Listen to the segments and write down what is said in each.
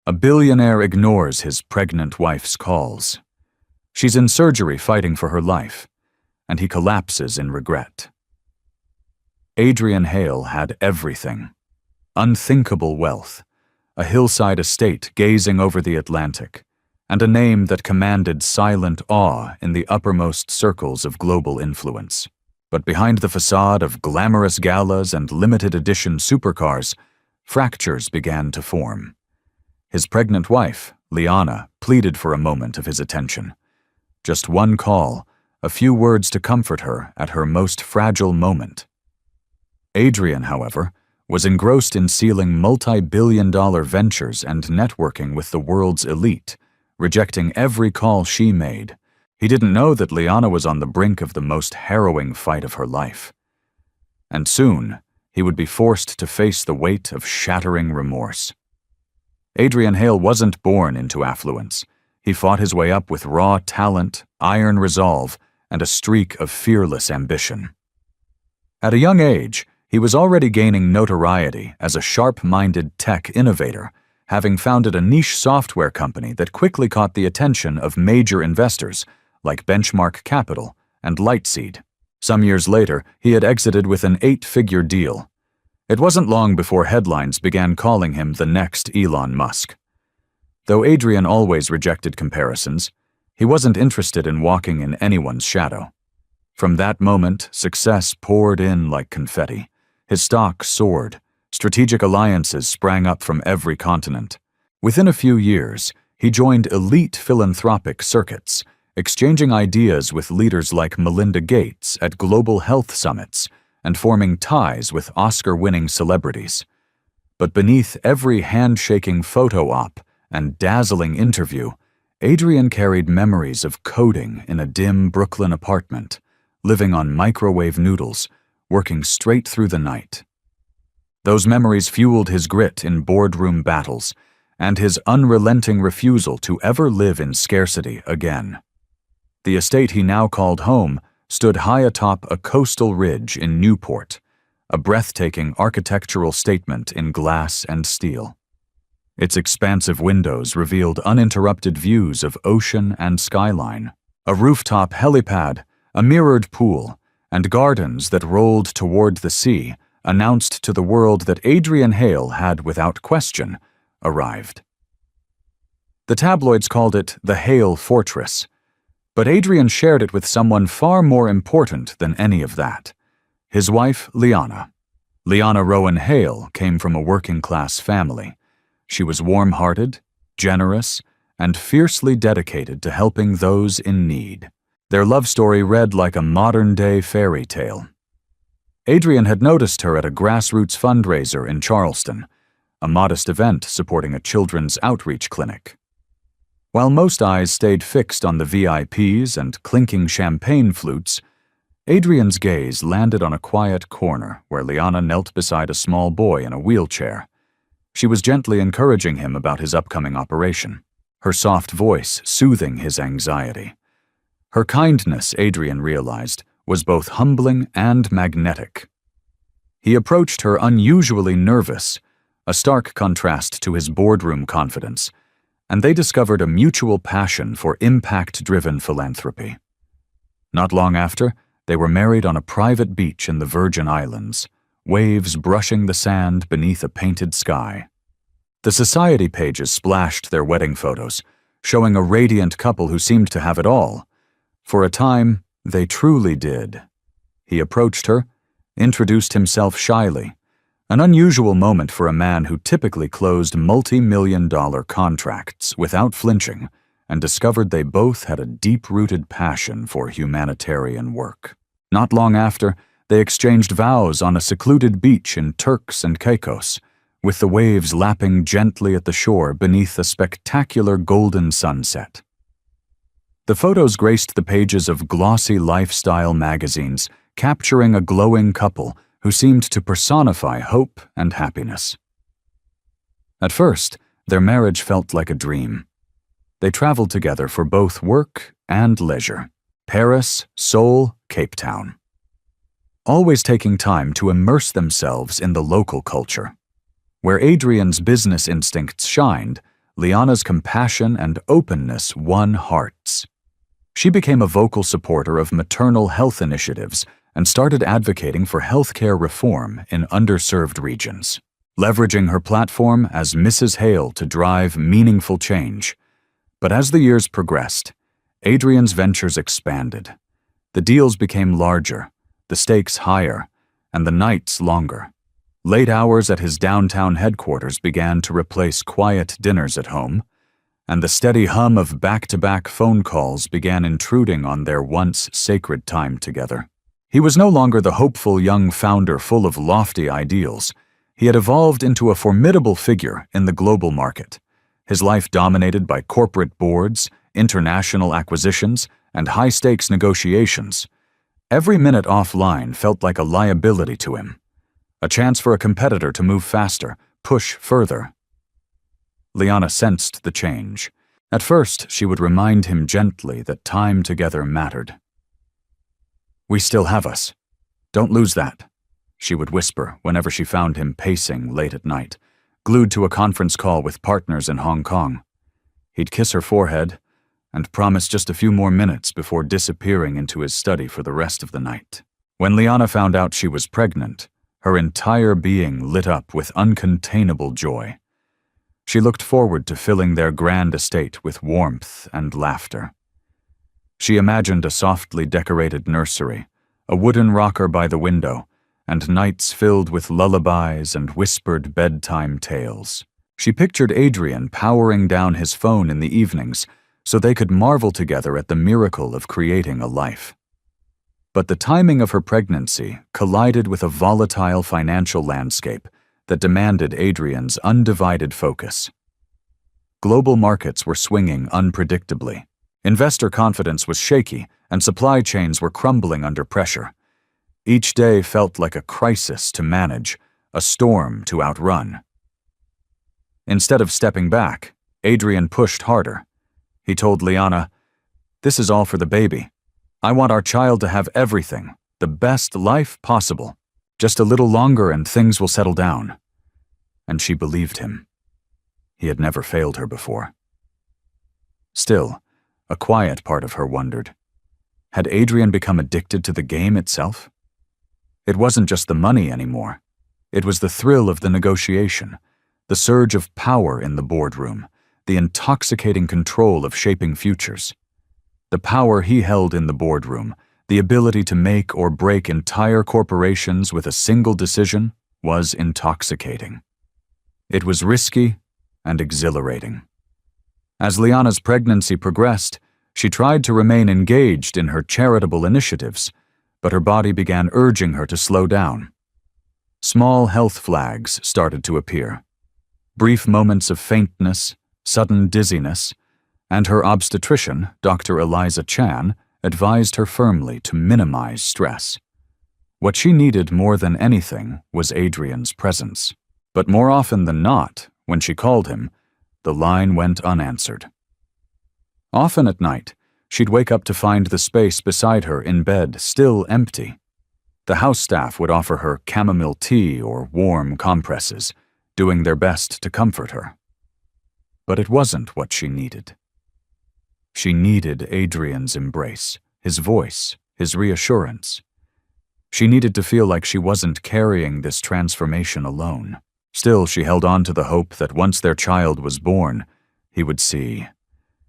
A billionaire ignores his pregnant wife's calls. She's in surgery fighting for her life, and he collapses in regret. Adrian Hale had everything. Unthinkable wealth, a hillside estate gazing over the Atlantic, and a name that commanded silent awe in the uppermost circles of global influence. But behind the facade of glamorous galas and limited edition supercars, fractures began to form. His pregnant wife, Liana, pleaded for a moment of his attention. Just one call, a few words to comfort her at her most fragile moment. Adrian, however, was engrossed in sealing multi-billion-dollar ventures and networking with the world's elite, rejecting every call she made. He didn't know that Liana was on the brink of the most harrowing fight of her life. And soon, he would be forced to face the weight of shattering remorse. Adrian Hale wasn't born into affluence. He fought his way up with raw talent, iron resolve, and a streak of fearless ambition. At a young age, he was already gaining notoriety as a sharp-minded tech innovator, having founded a niche software company that quickly caught the attention of major investors like Benchmark Capital and Lightseed. Some years later, he had exited with an 8-figure deal. It wasn't long before headlines began calling him the next Elon Musk. Though Adrian always rejected comparisons, he wasn't interested in walking in anyone's shadow. From that moment, success poured in like confetti. His stock soared. Strategic alliances sprang up from every continent. Within a few years, he joined elite philanthropic circuits, exchanging ideas with leaders like Melinda Gates at global health summits and forming ties with Oscar-winning celebrities. But beneath every handshaking photo op and dazzling interview, Adrian carried memories of coding in a dim Brooklyn apartment, living on microwave noodles, working straight through the night. Those memories fueled his grit in boardroom battles and his unrelenting refusal to ever live in scarcity again. The estate he now called home stood high atop a coastal ridge in Newport, a breathtaking architectural statement in glass and steel. Its expansive windows revealed uninterrupted views of ocean and skyline, a rooftop helipad, a mirrored pool, and gardens that rolled toward the sea announced to the world that Adrian Hale had, without question, arrived. The tabloids called it the Hale Fortress, but Adrian shared it with someone far more important than any of that: his wife, Liana. Liana Rowan Hale came from a working-class family. She was warm-hearted, generous, and fiercely dedicated to helping those in need. Their love story read like a modern-day fairy tale. Adrian had noticed her at a grassroots fundraiser in Charleston, a modest event supporting a children's outreach clinic. While most eyes stayed fixed on the VIPs and clinking champagne flutes, Adrian's gaze landed on a quiet corner where Liana knelt beside a small boy in a wheelchair. She was gently encouraging him about his upcoming operation, her soft voice soothing his anxiety. Her kindness, Adrian realized, was both humbling and magnetic. He approached her unusually nervous, a stark contrast to his boardroom confidence, and they discovered a mutual passion for impact-driven philanthropy. Not long after, they were married on a private beach in the Virgin Islands, waves brushing the sand beneath a painted sky. The society pages splashed their wedding photos, showing a radiant couple who seemed to have it all. For a time, they truly did. He approached her, introduced himself shyly, an unusual moment for a man who typically closed multi-million-dollar contracts without flinching, and discovered they both had a deep-rooted passion for humanitarian work. Not long after, they exchanged vows on a secluded beach in Turks and Caicos, with the waves lapping gently at the shore beneath a spectacular golden sunset. The photos graced the pages of glossy lifestyle magazines, capturing a glowing couple who seemed to personify hope and happiness. At first, their marriage felt like a dream. They traveled together for both work and leisure: Paris, Seoul, Cape Town. Always taking time to immerse themselves in the local culture. Where Adrian's business instincts shined, Liana's compassion and openness won hearts. She became a vocal supporter of maternal health initiatives and started advocating for healthcare reform in underserved regions, leveraging her platform as Mrs. Hale to drive meaningful change. But as the years progressed, Adrian's ventures expanded. The deals became larger, the stakes higher, and the nights longer. Late hours at his downtown headquarters began to replace quiet dinners at home, and the steady hum of back-to-back phone calls began intruding on their once sacred time together. He was no longer the hopeful young founder full of lofty ideals. He had evolved into a formidable figure in the global market, his life dominated by corporate boards, international acquisitions, and high-stakes negotiations. Every minute offline felt like a liability to him, a chance for a competitor to move faster, push further. Liana sensed the change. At first, she would remind him gently that time together mattered. "We still have us. Don't lose that," she would whisper whenever she found him pacing late at night, glued to a conference call with partners in Hong Kong. He'd kiss her forehead and promise just a few more minutes before disappearing into his study for the rest of the night. When Liana found out she was pregnant, her entire being lit up with uncontainable joy. She looked forward to filling their grand estate with warmth and laughter. She imagined a softly decorated nursery, a wooden rocker by the window, and nights filled with lullabies and whispered bedtime tales. She pictured Adrian powering down his phone in the evenings so they could marvel together at the miracle of creating a life. But the timing of her pregnancy collided with a volatile financial landscape that demanded Adrian's undivided focus. Global markets were swinging unpredictably. Investor confidence was shaky, and supply chains were crumbling under pressure. Each day felt like a crisis to manage, a storm to outrun. Instead of stepping back, Adrian pushed harder. He told Liana, "This is all for the baby. I want our child to have everything, the best life possible. Just a little longer and things will settle down." And she believed him. He had never failed her before. Still, a quiet part of her wondered, had Adrian become addicted to the game itself? It wasn't just the money anymore. It was the thrill of the negotiation, the surge of power in the boardroom, the intoxicating control of shaping futures. The power he held in the boardroom, the ability to make or break entire corporations with a single decision, was intoxicating. It was risky and exhilarating. As Liana's pregnancy progressed, she tried to remain engaged in her charitable initiatives, but her body began urging her to slow down. Small health flags started to appear. Brief moments of faintness, sudden dizziness, and her obstetrician, Dr. Eliza Chan, advised her firmly to minimize stress. What she needed more than anything was Adrian's presence. But more often than not, when she called him, the line went unanswered. Often at night, she'd wake up to find the space beside her in bed still empty. The house staff would offer her chamomile tea or warm compresses, doing their best to comfort her. But it wasn't what she needed. She needed Adrian's embrace, his voice, his reassurance. She needed to feel like she wasn't carrying this transformation alone. Still, she held on to the hope that once their child was born, he would see.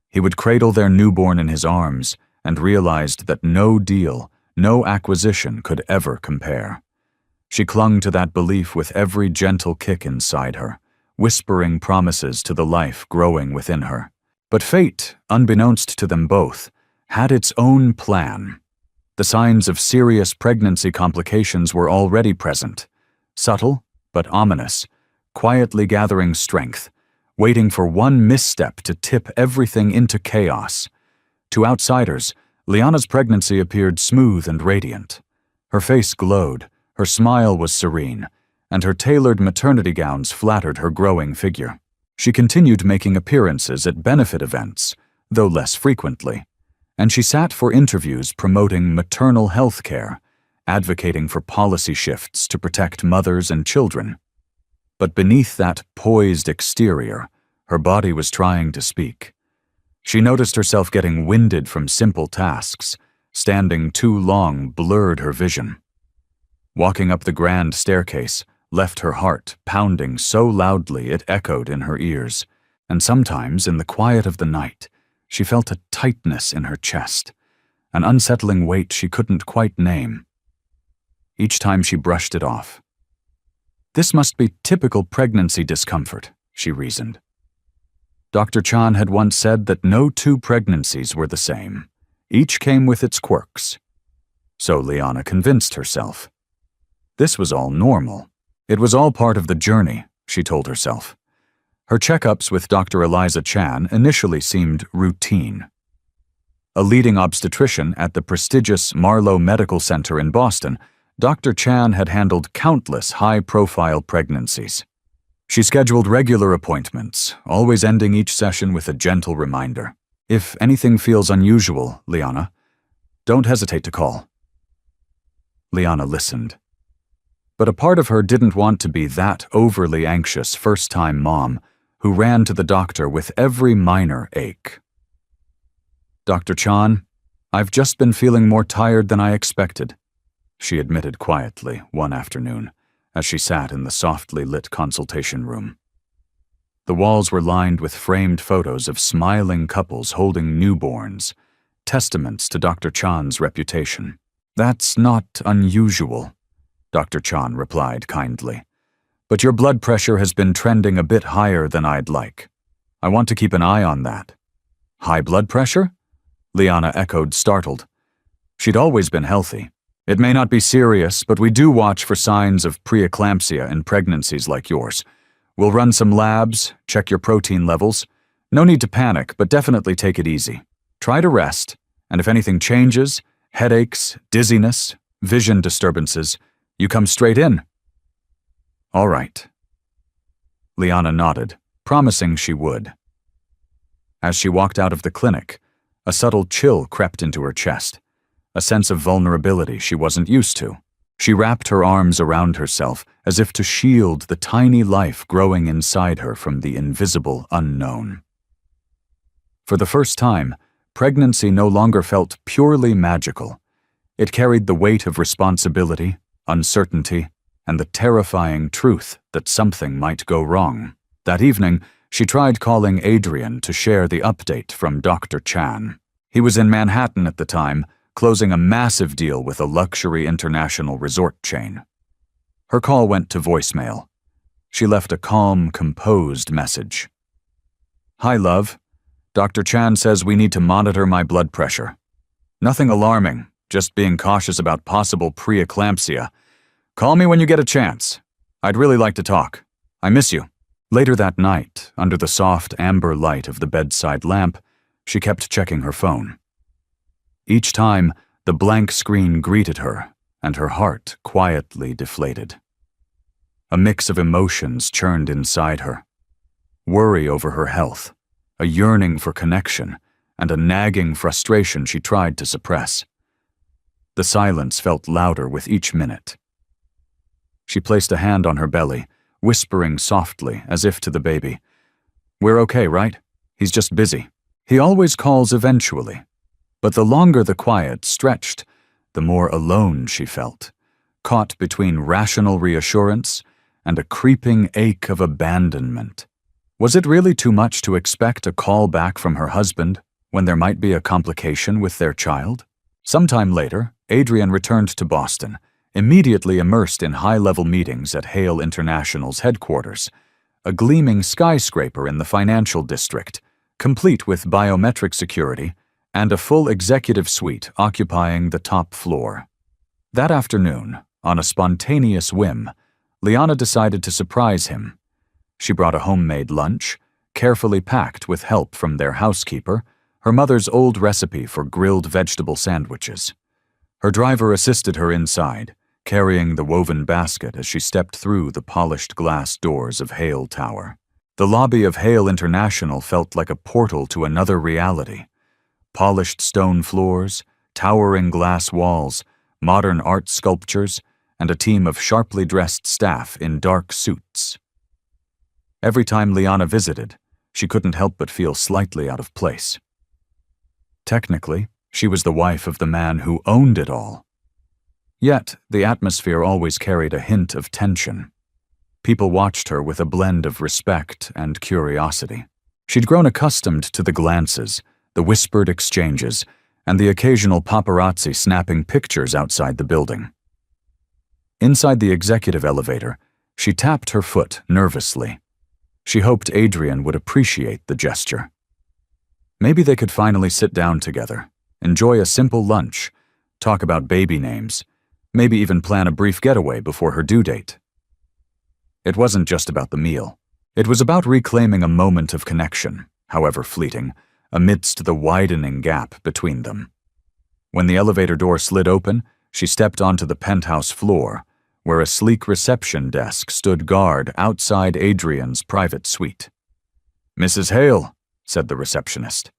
He would cradle their newborn in his arms and realized that no deal, no acquisition could ever compare. She clung to that belief with every gentle kick inside her, whispering promises to the life growing within her. But fate, unbeknownst to them both, had its own plan. The signs of serious pregnancy complications were already present, subtle but ominous, quietly gathering strength, waiting for one misstep to tip everything into chaos. To outsiders, Liana's pregnancy appeared smooth and radiant. Her face glowed, her smile was serene, and her tailored maternity gowns flattered her growing figure. She continued making appearances at benefit events, though less frequently, and she sat for interviews promoting maternal health care, advocating for policy shifts to protect mothers and children. But beneath that poised exterior, Her body was trying to speak. She noticed herself getting winded from simple tasks. Standing too long blurred her vision. Walking up the grand staircase left her heart pounding so loudly it echoed in her ears, and sometimes, in the quiet of the night, she felt a tightness in her chest, an unsettling weight she couldn't quite name. Each time she brushed it off. This must be typical pregnancy discomfort, she reasoned. Dr. Chan had once said that no two pregnancies were the same. Each came with its quirks. So Liana convinced herself. This was all normal. It was all part of the journey, she told herself. Her checkups with Dr. Eliza Chan initially seemed routine. A leading obstetrician at the prestigious Marlow Medical Center in Boston, Dr. Chan had handled countless high-profile pregnancies. She scheduled regular appointments, always ending each session with a gentle reminder. If anything feels unusual, Liana, don't hesitate to call. Liana listened. But a part of her didn't want to be that overly anxious first-time mom who ran to the doctor with every minor ache. Dr. Chan, I've just been feeling more tired than I expected, she admitted quietly one afternoon as she sat in the softly lit consultation room. The walls were lined with framed photos of smiling couples holding newborns, testaments to Dr. Chan's reputation. That's not unusual, Dr. Chan replied kindly. But your blood pressure has been trending a bit higher than I'd like. I want to keep an eye on that. High blood pressure? Liana echoed, startled. She'd always been healthy. It may not be serious, but we do watch for signs of preeclampsia in pregnancies like yours. We'll run some labs, check your protein levels. No need to panic, but definitely take it easy. Try to rest, and if anything changes, headaches, dizziness, vision disturbances, you come straight in. All right. Liana nodded, promising she would. As she walked out of the clinic, a subtle chill crept into her chest, a sense of vulnerability she wasn't used to. She wrapped her arms around herself as if to shield the tiny life growing inside her from the invisible unknown. For the first time, pregnancy no longer felt purely magical. It carried the weight of responsibility, uncertainty, and the terrifying truth that something might go wrong. That evening, she tried calling Adrian to share the update from Dr. Chan. He was in Manhattan at the time, closing a massive deal with a luxury international resort chain. Her call went to voicemail. She left a calm, composed message. Hi, love. Dr. Chan says we need to monitor my blood pressure. Nothing alarming, just being cautious about possible preeclampsia. Call me when you get a chance. I'd really like to talk. I miss you. Later that night, under the soft amber light of the bedside lamp, she kept checking her phone. Each time, the blank screen greeted her, and her heart quietly deflated. A mix of emotions churned inside her. Worry over her health, a yearning for connection, and a nagging frustration she tried to suppress. The silence felt louder with each minute. She placed a hand on her belly, whispering softly as if to the baby. We're okay, right? He's just busy. He always calls eventually. But the longer the quiet stretched, the more alone she felt, caught between rational reassurance and a creeping ache of abandonment. Was it really too much to expect a call back from her husband when there might be a complication with their child? Sometime later, Adrian returned to Boston, immediately immersed in high-level meetings at Hale International's headquarters, a gleaming skyscraper in the financial district, complete with biometric security and a full executive suite occupying the top floor. That afternoon, on a spontaneous whim, Liana decided to surprise him. She brought a homemade lunch, carefully packed with help from their housekeeper, her mother's old recipe for grilled vegetable sandwiches. Her driver assisted her inside, carrying the woven basket as she stepped through the polished glass doors of Hale Tower. The lobby of Hale International felt like a portal to another reality. Polished stone floors, towering glass walls, modern art sculptures, and a team of sharply dressed staff in dark suits. Every time Liana visited, she couldn't help but feel slightly out of place. Technically, she was the wife of the man who owned it all. Yet, the atmosphere always carried a hint of tension. People watched her with a blend of respect and curiosity. She'd grown accustomed to the glances, the whispered exchanges, and the occasional paparazzi snapping pictures outside the building. Inside the executive elevator, she tapped her foot nervously. She hoped Adrian would appreciate the gesture. Maybe they could finally sit down together, enjoy a simple lunch, talk about baby names, maybe even plan a brief getaway before her due date. It wasn't just about the meal. It was about reclaiming a moment of connection, however fleeting, amidst the widening gap between them. When the elevator door slid open, she stepped onto the penthouse floor, where a sleek reception desk stood guard outside Adrian's private suite. "Mrs. Hale," said the receptionist.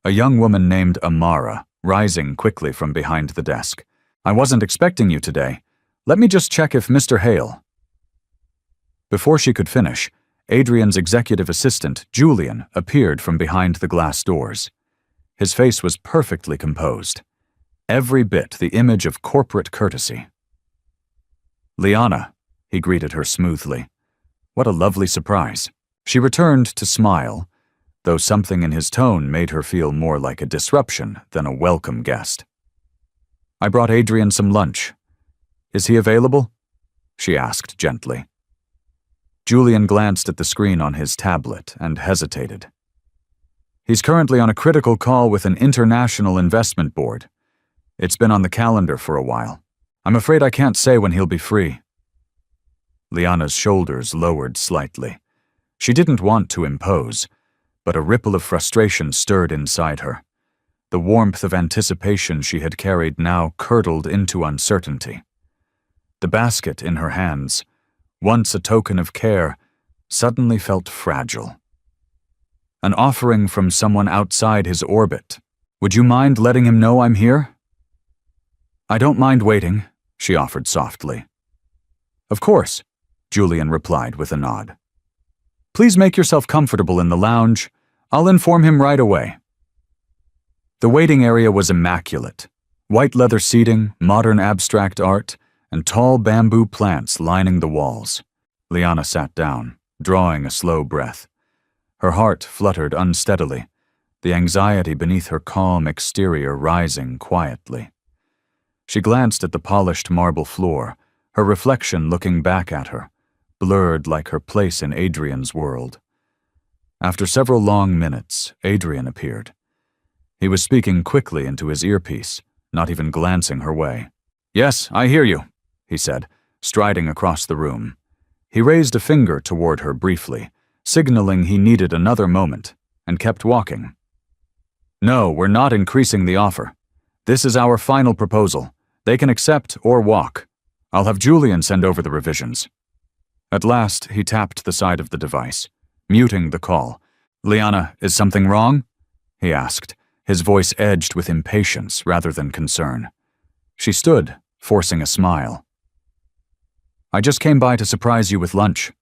A young woman named Amara, rising quickly from behind the desk. "I wasn't expecting you today. Let me just check if Mr. Hale—" Before she could finish, Adrian's executive assistant, Julian, appeared from behind the glass doors. His face was perfectly composed, every bit the image of corporate courtesy. "Liana," he greeted her smoothly. What a lovely surprise. She returned to smile, though something in his tone made her feel more like a disruption than a welcome guest. "I brought Adrian some lunch. Is he available?" she asked gently. Julian glanced at the screen on his tablet and hesitated. "He's currently on a critical call with an international investment board. It's been on the calendar for a while. I'm afraid I can't say when he'll be free." Liana's shoulders lowered slightly. She didn't want to impose, but a ripple of frustration stirred inside her. The warmth of anticipation she had carried now curdled into uncertainty. The basket in her hands, once a token of care, suddenly felt fragile. An offering from someone outside his orbit. "Would you mind letting him know I'm here?" "I don't mind waiting," she offered softly. "Of course," Julian replied with a nod. "Please make yourself comfortable in the lounge. I'll inform him right away." The waiting area was immaculate. White leather seating, modern abstract art, and tall bamboo plants lining the walls. Liana sat down, drawing a slow breath. Her heart fluttered unsteadily, the anxiety beneath her calm exterior rising quietly. She glanced at the polished marble floor, her reflection looking back at her, blurred like her place in Adrian's world. After several long minutes, Adrian appeared. He was speaking quickly into his earpiece, not even glancing her way. "Yes, I hear you," he said, striding across the room. He raised a finger toward her briefly, signaling he needed another moment, and kept walking. "No, we're not increasing the offer. This is our final proposal. They can accept or walk. I'll have Julian send over the revisions." At last, he tapped the side of the device, muting the call. "Liana, is something wrong?" he asked, his voice edged with impatience rather than concern. She stood, forcing a smile. "I just came by to surprise you with lunch."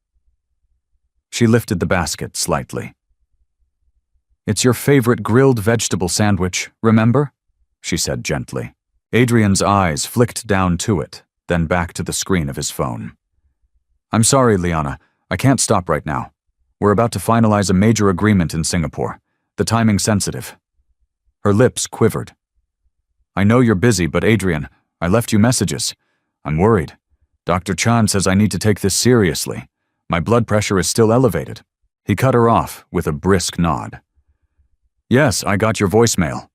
She lifted the basket slightly. "It's your favorite grilled vegetable sandwich, remember?" she said gently. Adrian's eyes flicked down to it, then back to the screen of his phone. "I'm sorry, Liana. I can't stop right now. We're about to finalize a major agreement in Singapore. The timing's sensitive." Her lips quivered. "I know you're busy, but Adrian, I left you messages. I'm worried. Dr. Chan says I need to take this seriously. My blood pressure is still elevated." He cut her off with a brisk nod. "Yes, I got your voicemail.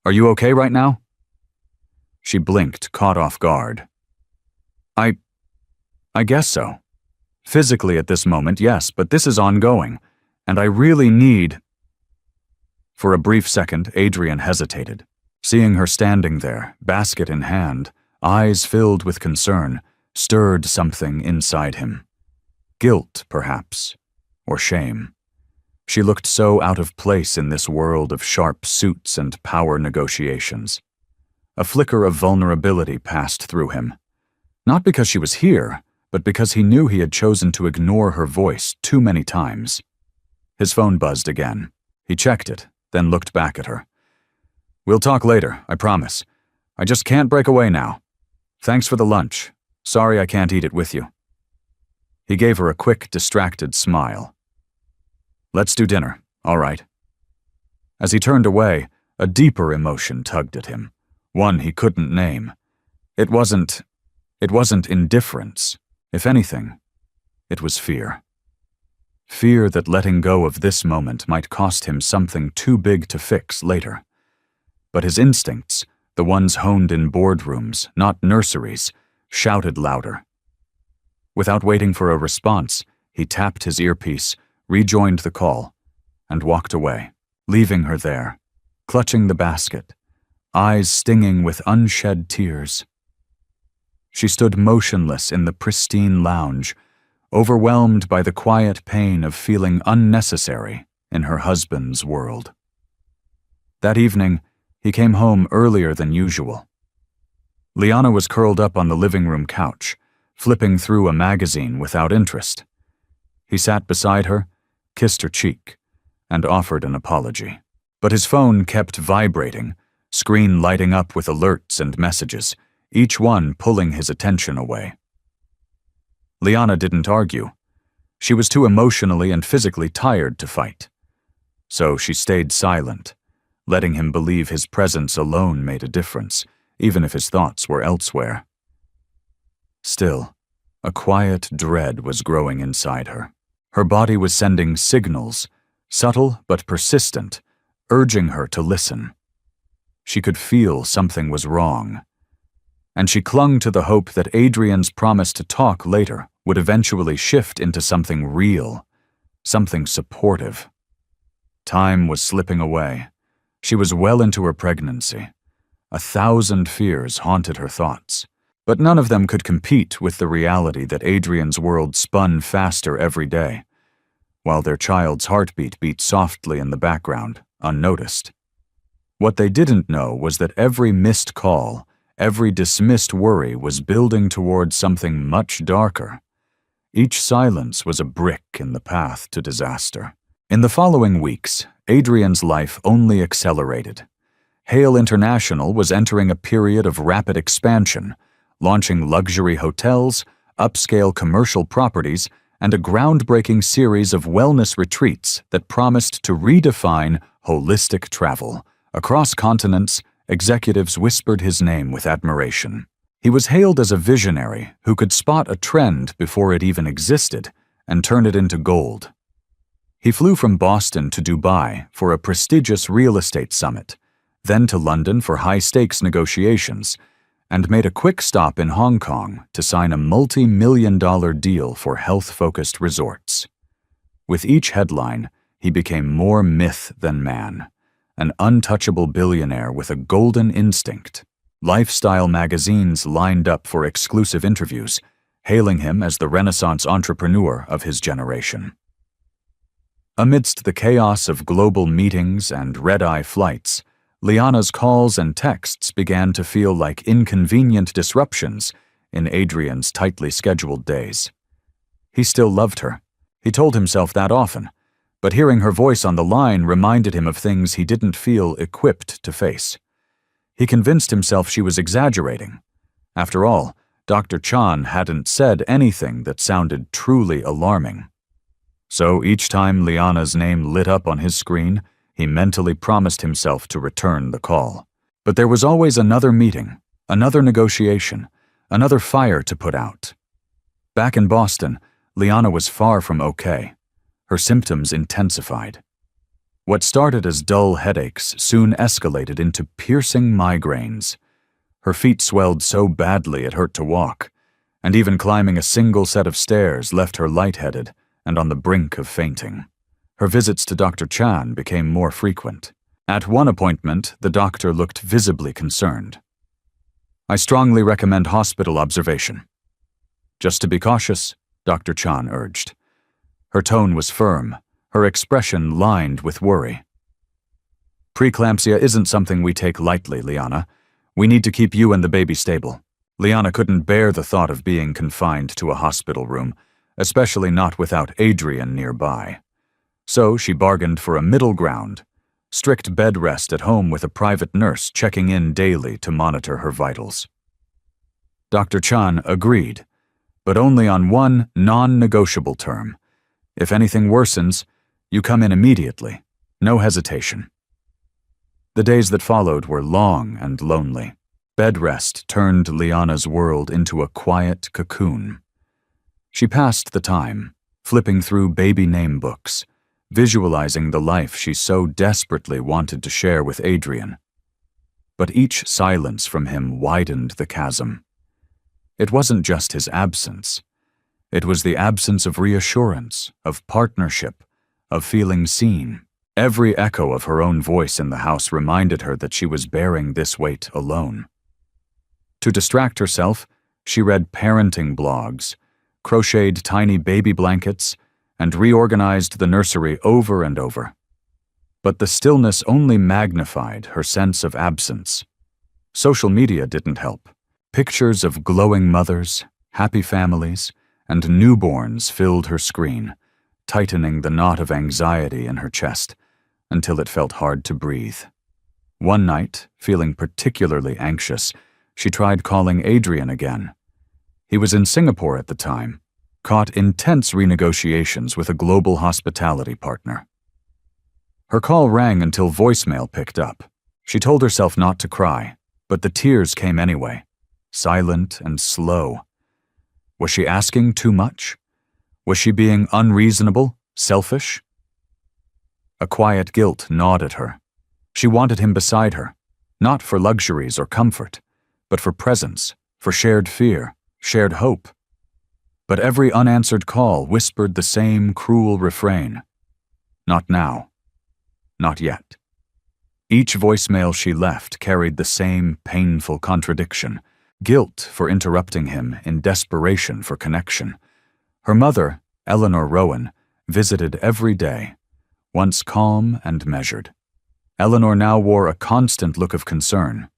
Are you okay right now?" She blinked, caught off guard. I guess so. Physically at this moment, yes, but this is ongoing, and I really need—" For a brief second, Adrian hesitated. Seeing her standing there, basket in hand, eyes filled with concern, stirred something inside him. Guilt, perhaps, or shame. She looked so out of place in this world of sharp suits and power negotiations. A flicker of vulnerability passed through him. Not because she was here, but because he knew he had chosen to ignore her voice too many times. His phone buzzed again. He checked it, then looked back at her. "We'll talk later, I promise. I just can't break away now. Thanks for the lunch. Sorry I can't eat it with you." He gave her a quick, distracted smile. "Let's do dinner, all right." As he turned away, a deeper emotion tugged at him, one he couldn't name. It wasn't indifference. If anything, it was fear. Fear that letting go of this moment might cost him something too big to fix later. But his instincts, the ones honed in boardrooms, not nurseries, shouted louder. Without waiting for a response, he tapped his earpiece, rejoined the call, and walked away, leaving her there, clutching the basket, eyes stinging with unshed tears. She stood motionless in the pristine lounge, overwhelmed by the quiet pain of feeling unnecessary in her husband's world. That evening, he came home earlier than usual. Liana was curled up on the living room couch, flipping through a magazine without interest. He sat beside her, kissed her cheek, and offered an apology. But his phone kept vibrating, screen lighting up with alerts and messages, each one pulling his attention away. Liana didn't argue. She was too emotionally and physically tired to fight. So she stayed silent, letting him believe his presence alone made a difference, even if his thoughts were elsewhere. Still, a quiet dread was growing inside her. Her body was sending signals, subtle but persistent, urging her to listen. She could feel something was wrong. And she clung to the hope that Adrian's promise to talk later would eventually shift into something real, something supportive. Time was slipping away. She was well into her pregnancy. 1,000 fears haunted her thoughts, but none of them could compete with the reality that Adrian's world spun faster every day, while their child's heartbeat beat softly in the background, unnoticed. What they didn't know was that every missed call, every dismissed worry was building toward something much darker. Each silence was a brick in the path to disaster. In the following weeks, Adrian's life only accelerated. Hale International was entering a period of rapid expansion, launching luxury hotels, upscale commercial properties, and a groundbreaking series of wellness retreats that promised to redefine holistic travel. Across continents, executives whispered his name with admiration. He was hailed as a visionary who could spot a trend before it even existed and turn it into gold. He flew from Boston to Dubai for a prestigious real estate summit, then to London for high-stakes negotiations, and made a quick stop in Hong Kong to sign a multi-million-dollar deal for health-focused resorts. With each headline, he became more myth than man, an untouchable billionaire with a golden instinct. Lifestyle magazines lined up for exclusive interviews, hailing him as the Renaissance entrepreneur of his generation. Amidst the chaos of global meetings and red-eye flights, Liana's calls and texts began to feel like inconvenient disruptions in Adrian's tightly scheduled days. He still loved her. He told himself that often, but hearing her voice on the line reminded him of things he didn't feel equipped to face. He convinced himself she was exaggerating. After all, Dr. Chan hadn't said anything that sounded truly alarming. So each time Liana's name lit up on his screen, he mentally promised himself to return the call. But there was always another meeting, another negotiation, another fire to put out. Back in Boston, Liana was far from okay. Her symptoms intensified. What started as dull headaches soon escalated into piercing migraines. Her feet swelled so badly it hurt to walk, and even climbing a single set of stairs left her lightheaded and on the brink of fainting. Her visits to Dr. Chan became more frequent. At one appointment, the doctor looked visibly concerned. "I strongly recommend hospital observation." "Just to be cautious," Dr. Chan urged. Her tone was firm, her expression lined with worry. "Preeclampsia isn't something we take lightly, Liana. We need to keep you and the baby stable." Liana couldn't bear the thought of being confined to a hospital room, especially not without Adrian nearby. So she bargained for a middle ground, strict bed rest at home with a private nurse checking in daily to monitor her vitals. Dr. Chan agreed, but only on one non-negotiable term. If anything worsens, you come in immediately, no hesitation. The days that followed were long and lonely. Bed rest turned Liana's world into a quiet cocoon. She passed the time, flipping through baby name books, visualizing the life she so desperately wanted to share with Adrian. But each silence from him widened the chasm. It wasn't just his absence. It was the absence of reassurance, of partnership, of feeling seen. Every echo of her own voice in the house reminded her that she was bearing this weight alone. To distract herself, she read parenting blogs, crocheted tiny baby blankets, and reorganized the nursery over and over. But the stillness only magnified her sense of absence. Social media didn't help. Pictures of glowing mothers, happy families, and newborns filled her screen, tightening the knot of anxiety in her chest until it felt hard to breathe. One night, feeling particularly anxious, she tried calling Adrian again. He was in Singapore at the time, caught intense renegotiations with a global hospitality partner. Her call rang until voicemail picked up. She told herself not to cry, but the tears came anyway, silent and slow. Was she asking too much? Was she being unreasonable, selfish? A quiet guilt gnawed at her. She wanted him beside her, not for luxuries or comfort, but for presence, for shared fear, shared hope. But every unanswered call whispered the same cruel refrain. Not now. Not yet. Each voicemail she left carried the same painful contradiction, guilt for interrupting him in desperation for connection. Her mother, Eleanor Rowan, visited every day, once calm and measured. Eleanor now wore a constant look of concern.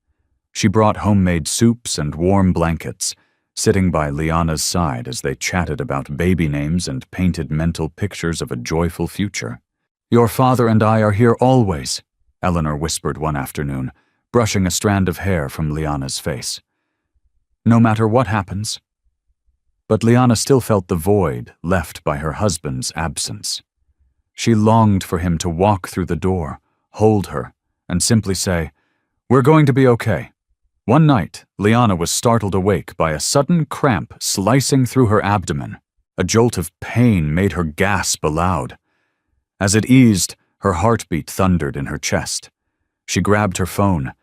She brought homemade soups and warm blankets, sitting by Liana's side as they chatted about baby names and painted mental pictures of a joyful future. "Your father and I are here always," Eleanor whispered one afternoon, brushing a strand of hair from Liana's face. "No matter what happens." But Liana still felt the void left by her husband's absence. She longed for him to walk through the door, hold her, and simply say, "We're going to be okay." One night, Liana was startled awake by a sudden cramp slicing through her abdomen. A jolt of pain made her gasp aloud. As it eased, her heartbeat thundered in her chest. She grabbed her phone.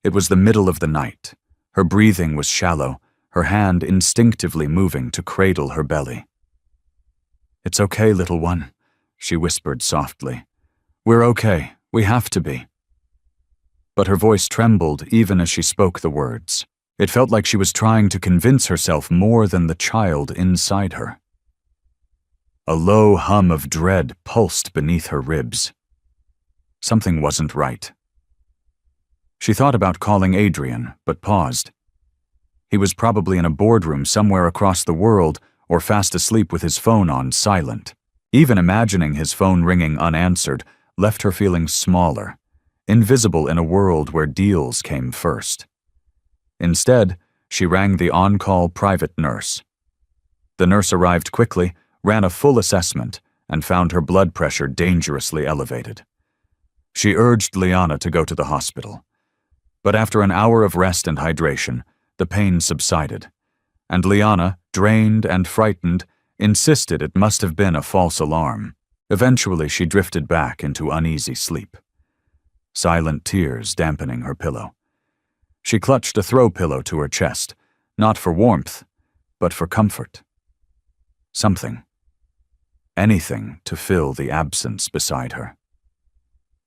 It was the middle of the night. Her breathing was shallow, her hand instinctively moving to cradle her belly. "It's okay, little one," she whispered softly. "We're okay. We have to be." But her voice trembled even as she spoke the words. It felt like she was trying to convince herself more than the child inside her. A low hum of dread pulsed beneath her ribs. Something wasn't right. She thought about calling Adrian, but paused. He was probably in a boardroom somewhere across the world or fast asleep with his phone on silent. Even imagining his phone ringing unanswered left her feeling smaller, invisible in a world where deals came first. Instead, she rang the on-call private nurse. The nurse arrived quickly, ran a full assessment, and found her blood pressure dangerously elevated. She urged Liana to go to the hospital. But after an hour of rest and hydration, the pain subsided, and Liana, drained and frightened, insisted it must have been a false alarm. Eventually, she drifted back into uneasy sleep, silent tears dampening her pillow. She clutched a throw pillow to her chest, not for warmth, but for comfort. Something. Anything to fill the absence beside her.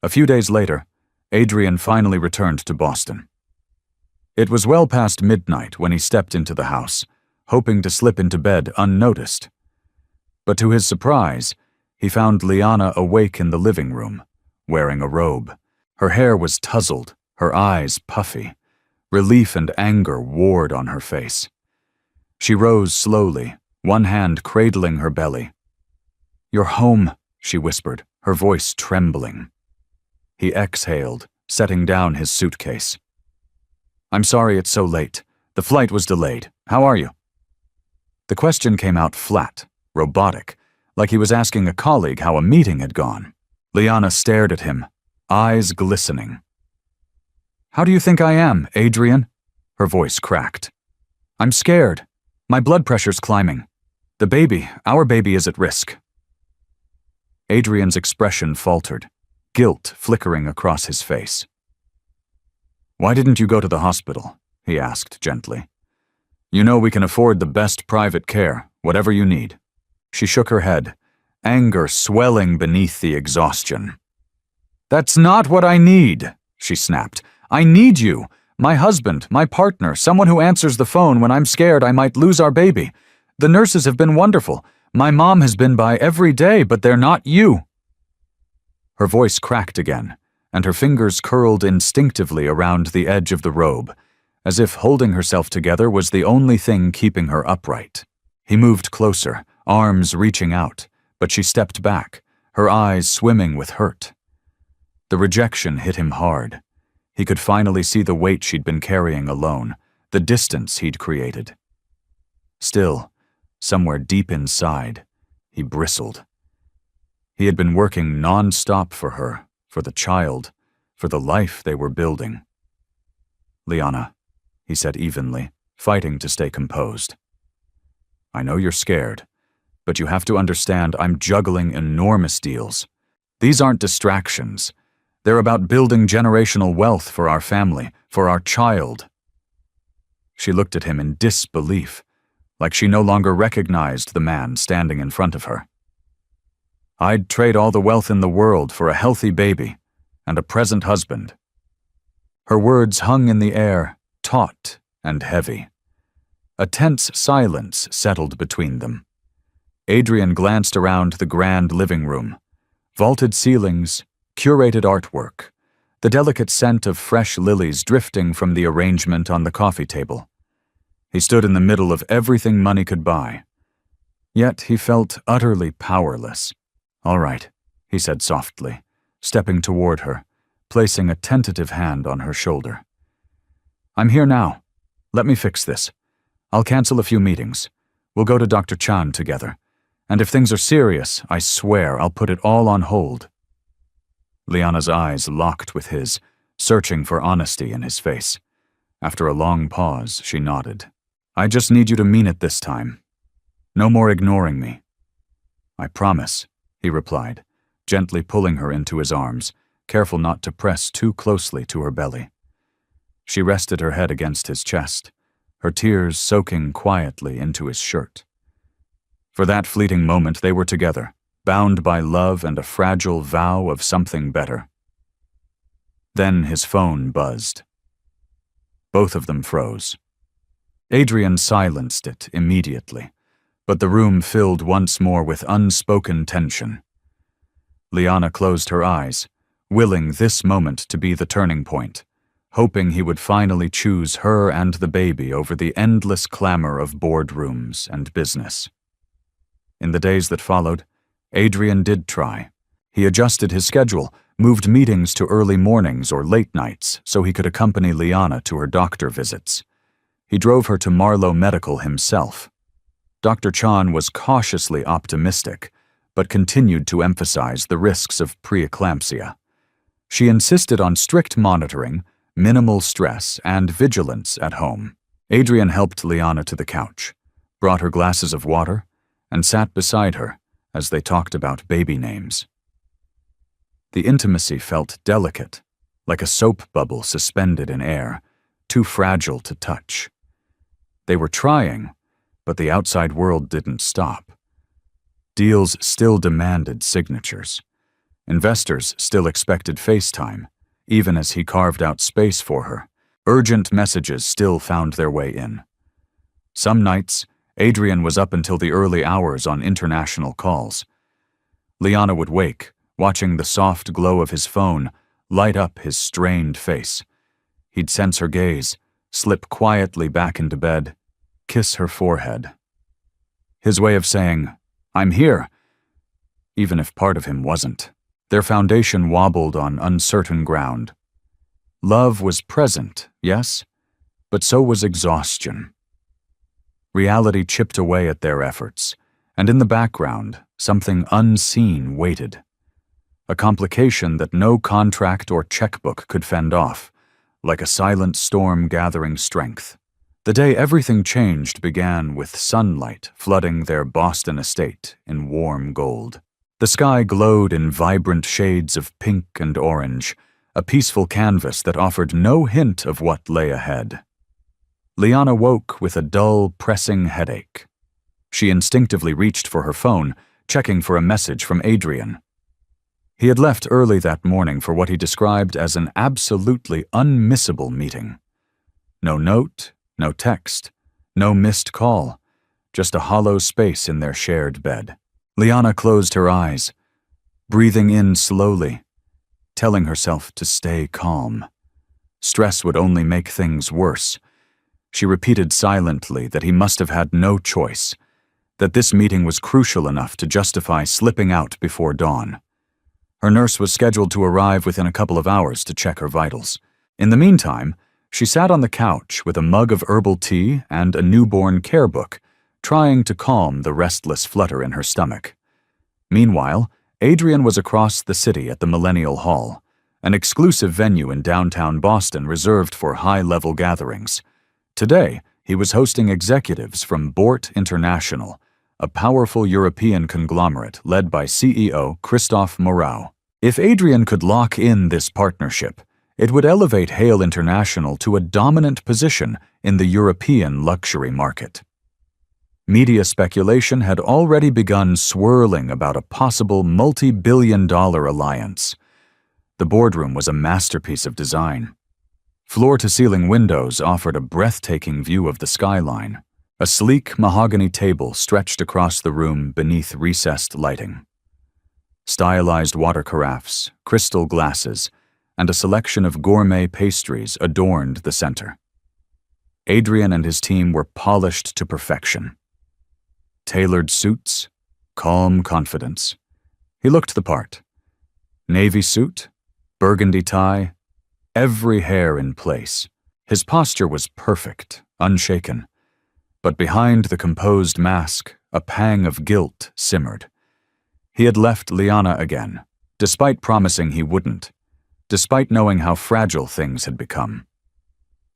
A few days later, Adrian finally returned to Boston. It was well past midnight when he stepped into the house, hoping to slip into bed unnoticed. But to his surprise, he found Liana awake in the living room, wearing a robe. Her hair was tousled, her eyes puffy. Relief and anger warred on her face. She rose slowly, one hand cradling her belly. "You're home," she whispered, her voice trembling. He exhaled, setting down his suitcase. "I'm sorry it's so late. The flight was delayed. How are you?" The question came out flat, robotic, like he was asking a colleague how a meeting had gone. Liana stared at him, eyes glistening. "How do you think I am, Adrian?" Her voice cracked. "I'm scared. My blood pressure's climbing. Our baby is at risk." Adrian's expression faltered, guilt flickering across his face. "Why didn't you go to the hospital?" he asked gently. "You know we can afford the best private care, whatever you need." She shook her head, anger swelling beneath the exhaustion. "That's not what I need," she snapped. "I need you, my husband, my partner, someone who answers the phone when I'm scared I might lose our baby. The nurses have been wonderful. My mom has been by every day, but they're not you." Her voice cracked again, and her fingers curled instinctively around the edge of the robe, as if holding herself together was the only thing keeping her upright. He moved closer, arms reaching out, but she stepped back, her eyes swimming with hurt. The rejection hit him hard. He could finally see the weight she'd been carrying alone, the distance he'd created. Still, somewhere deep inside, he bristled. He had been working non-stop for her, for the child, for the life they were building. "Liana," he said evenly, fighting to stay composed. "I know you're scared, but you have to understand I'm juggling enormous deals. These aren't distractions. They're about building generational wealth for our family, for our child." She looked at him in disbelief, like she no longer recognized the man standing in front of her. "I'd trade all the wealth in the world for a healthy baby and a present husband." Her words hung in the air, taut and heavy. A tense silence settled between them. Adrian glanced around the grand living room. Vaulted ceilings, curated artwork, the delicate scent of fresh lilies drifting from the arrangement on the coffee table. He stood in the middle of everything money could buy. Yet he felt utterly powerless. "All right," he said softly, stepping toward her, placing a tentative hand on her shoulder. "I'm here now. Let me fix this. I'll cancel a few meetings. We'll go to Dr. Chan together. And if things are serious, I swear I'll put it all on hold." Liana's eyes locked with his, searching for honesty in his face. After a long pause, she nodded. "I just need you to mean it this time. No more ignoring me." "I promise," he replied, gently pulling her into his arms, careful not to press too closely to her belly. She rested her head against his chest, her tears soaking quietly into his shirt. For that fleeting moment they were together, bound by love and a fragile vow of something better. Then his phone buzzed. Both of them froze. Adrian silenced it immediately, but the room filled once more with unspoken tension. Liana closed her eyes, willing this moment to be the turning point, hoping he would finally choose her and the baby over the endless clamor of boardrooms and business. In the days that followed, Adrian did try. He adjusted his schedule, moved meetings to early mornings or late nights so he could accompany Liana to her doctor visits. He drove her to Marlowe Medical himself. Dr. Chan was cautiously optimistic, but continued to emphasize the risks of preeclampsia. She insisted on strict monitoring, minimal stress, and vigilance at home. Adrian helped Liana to the couch, brought her glasses of water, and sat beside her as they talked about baby names. The intimacy felt delicate, like a soap bubble suspended in air, too fragile to touch. They were trying, but the outside world didn't stop. Deals still demanded signatures. Investors still expected FaceTime, even as he carved out space for her. Urgent messages still found their way in. Some nights, Adrian was up until the early hours on international calls. Liana would wake, watching the soft glow of his phone light up his strained face. He'd sense her gaze, slip quietly back into bed, kiss her forehead. His way of saying, "I'm here," even if part of him wasn't. Their foundation wobbled on uncertain ground. Love was present, yes, but so was exhaustion. Reality chipped away at their efforts, and in the background, something unseen waited. A complication that no contract or checkbook could fend off, like a silent storm gathering strength. The day everything changed began with sunlight flooding their Boston estate in warm gold. The sky glowed in vibrant shades of pink and orange, a peaceful canvas that offered no hint of what lay ahead. Liana woke with a dull, pressing headache. She instinctively reached for her phone, checking for a message from Adrian. He had left early that morning for what he described as an absolutely unmissable meeting. No note, no text, no missed call, just a hollow space in their shared bed. Liana closed her eyes, breathing in slowly, telling herself to stay calm. Stress would only make things worse. She repeated silently that he must have had no choice, that this meeting was crucial enough to justify slipping out before dawn. Her nurse was scheduled to arrive within a couple of hours to check her vitals. In the meantime, she sat on the couch with a mug of herbal tea and a newborn care book, trying to calm the restless flutter in her stomach. Meanwhile, Adrian was across the city at the Millennial Hall, an exclusive venue in downtown Boston reserved for high-level gatherings. Today, he was hosting executives from Bort International, a powerful European conglomerate led by CEO Christophe Moreau. If Adrian could lock in this partnership, it would elevate Hale International to a dominant position in the European luxury market. Media speculation had already begun swirling about a possible multi-billion-dollar alliance. The boardroom was a masterpiece of design. Floor-to-ceiling windows offered a breathtaking view of the skyline. A sleek mahogany table stretched across the room beneath recessed lighting. Stylized water carafes, crystal glasses, and a selection of gourmet pastries adorned the center. Adrian and his team were polished to perfection. Tailored suits, calm confidence. He looked the part. Navy suit, burgundy tie, every hair in place. His posture was perfect, unshaken. But behind the composed mask, a pang of guilt simmered. He had left Liana again, despite promising he wouldn't, despite knowing how fragile things had become.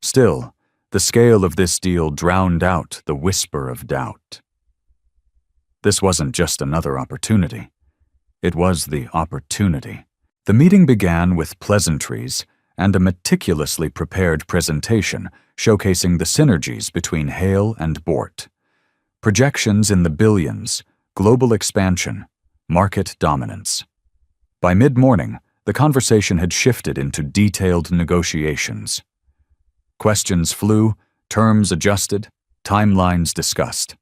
Still, the scale of this deal drowned out the whisper of doubt. This wasn't just another opportunity. It was the opportunity. The meeting began with pleasantries and a meticulously prepared presentation showcasing the synergies between Hale and Bort. Projections in the billions, global expansion, market dominance. By mid-morning, the conversation had shifted into detailed negotiations. Questions flew, terms adjusted, timelines discussed.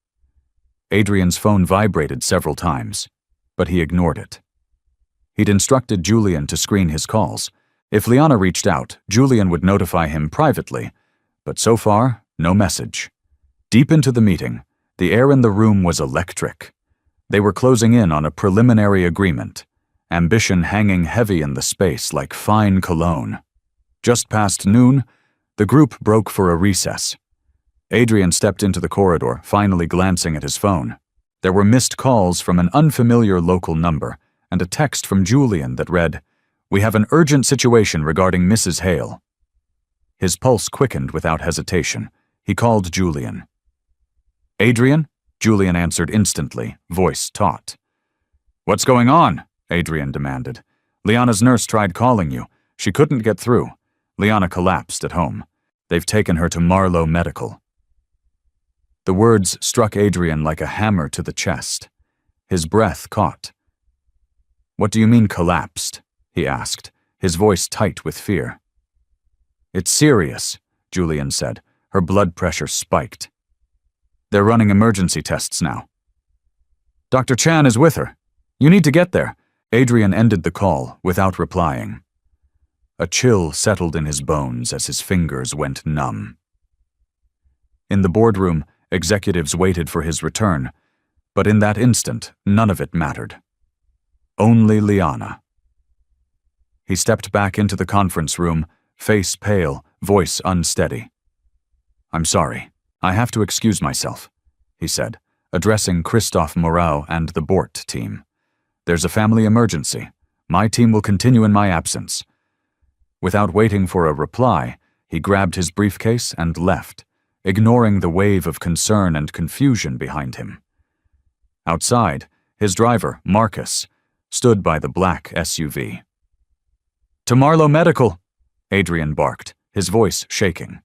Adrian's phone vibrated several times, but he ignored it. He'd instructed Julian to screen his calls. If Liana reached out, Julian would notify him privately, but so far, no message. Deep into the meeting, the air in the room was electric. They were closing in on a preliminary agreement, ambition hanging heavy in the space like fine cologne. Just past noon, the group broke for a recess. Adrian stepped into the corridor, finally glancing at his phone. There were missed calls from an unfamiliar local number and a text from Julian that read, "We have an urgent situation regarding Mrs. Hale." His pulse quickened without hesitation. He called Julian. "Adrian?" Julian answered instantly, voice taut. "What's going on?" Adrian demanded. "Liana's nurse tried calling you. She couldn't get through. Liana collapsed at home. They've taken her to Marlowe Medical." The words struck Adrian like a hammer to the chest. His breath caught. "What do you mean collapsed?" he asked, his voice tight with fear. "It's serious," Julian said. Her blood pressure spiked. "They're running emergency tests now." "Dr. Chan is with her. You need to get there." Adrian ended the call without replying. A chill settled in his bones as his fingers went numb. In the boardroom, executives waited for his return, but in that instant, none of it mattered. Only Liana. He stepped back into the conference room, face pale, voice unsteady. "I'm sorry. I have to excuse myself," he said, addressing Christophe Moreau and the Bort team. "There's a family emergency. My team will continue in my absence." Without waiting for a reply, he grabbed his briefcase and left, ignoring the wave of concern and confusion behind him. Outside, his driver, Marcus, stood by the black SUV. "To Marlowe Medical," Adrian barked, his voice shaking.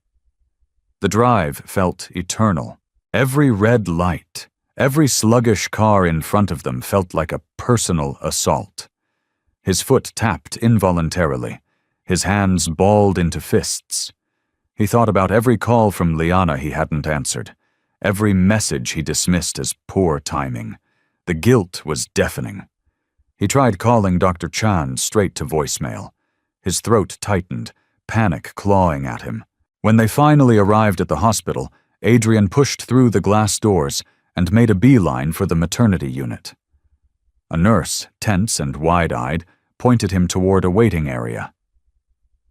The drive felt eternal. Every red light, every sluggish car in front of them felt like a personal assault. His foot tapped involuntarily, his hands balled into fists. He thought about every call from Liana he hadn't answered, every message he dismissed as poor timing. The guilt was deafening. He tried calling Dr. Chan straight to voicemail. His throat tightened, panic clawing at him. When they finally arrived at the hospital, Adrian pushed through the glass doors and made a beeline for the maternity unit. A nurse, tense and wide-eyed, pointed him toward a waiting area.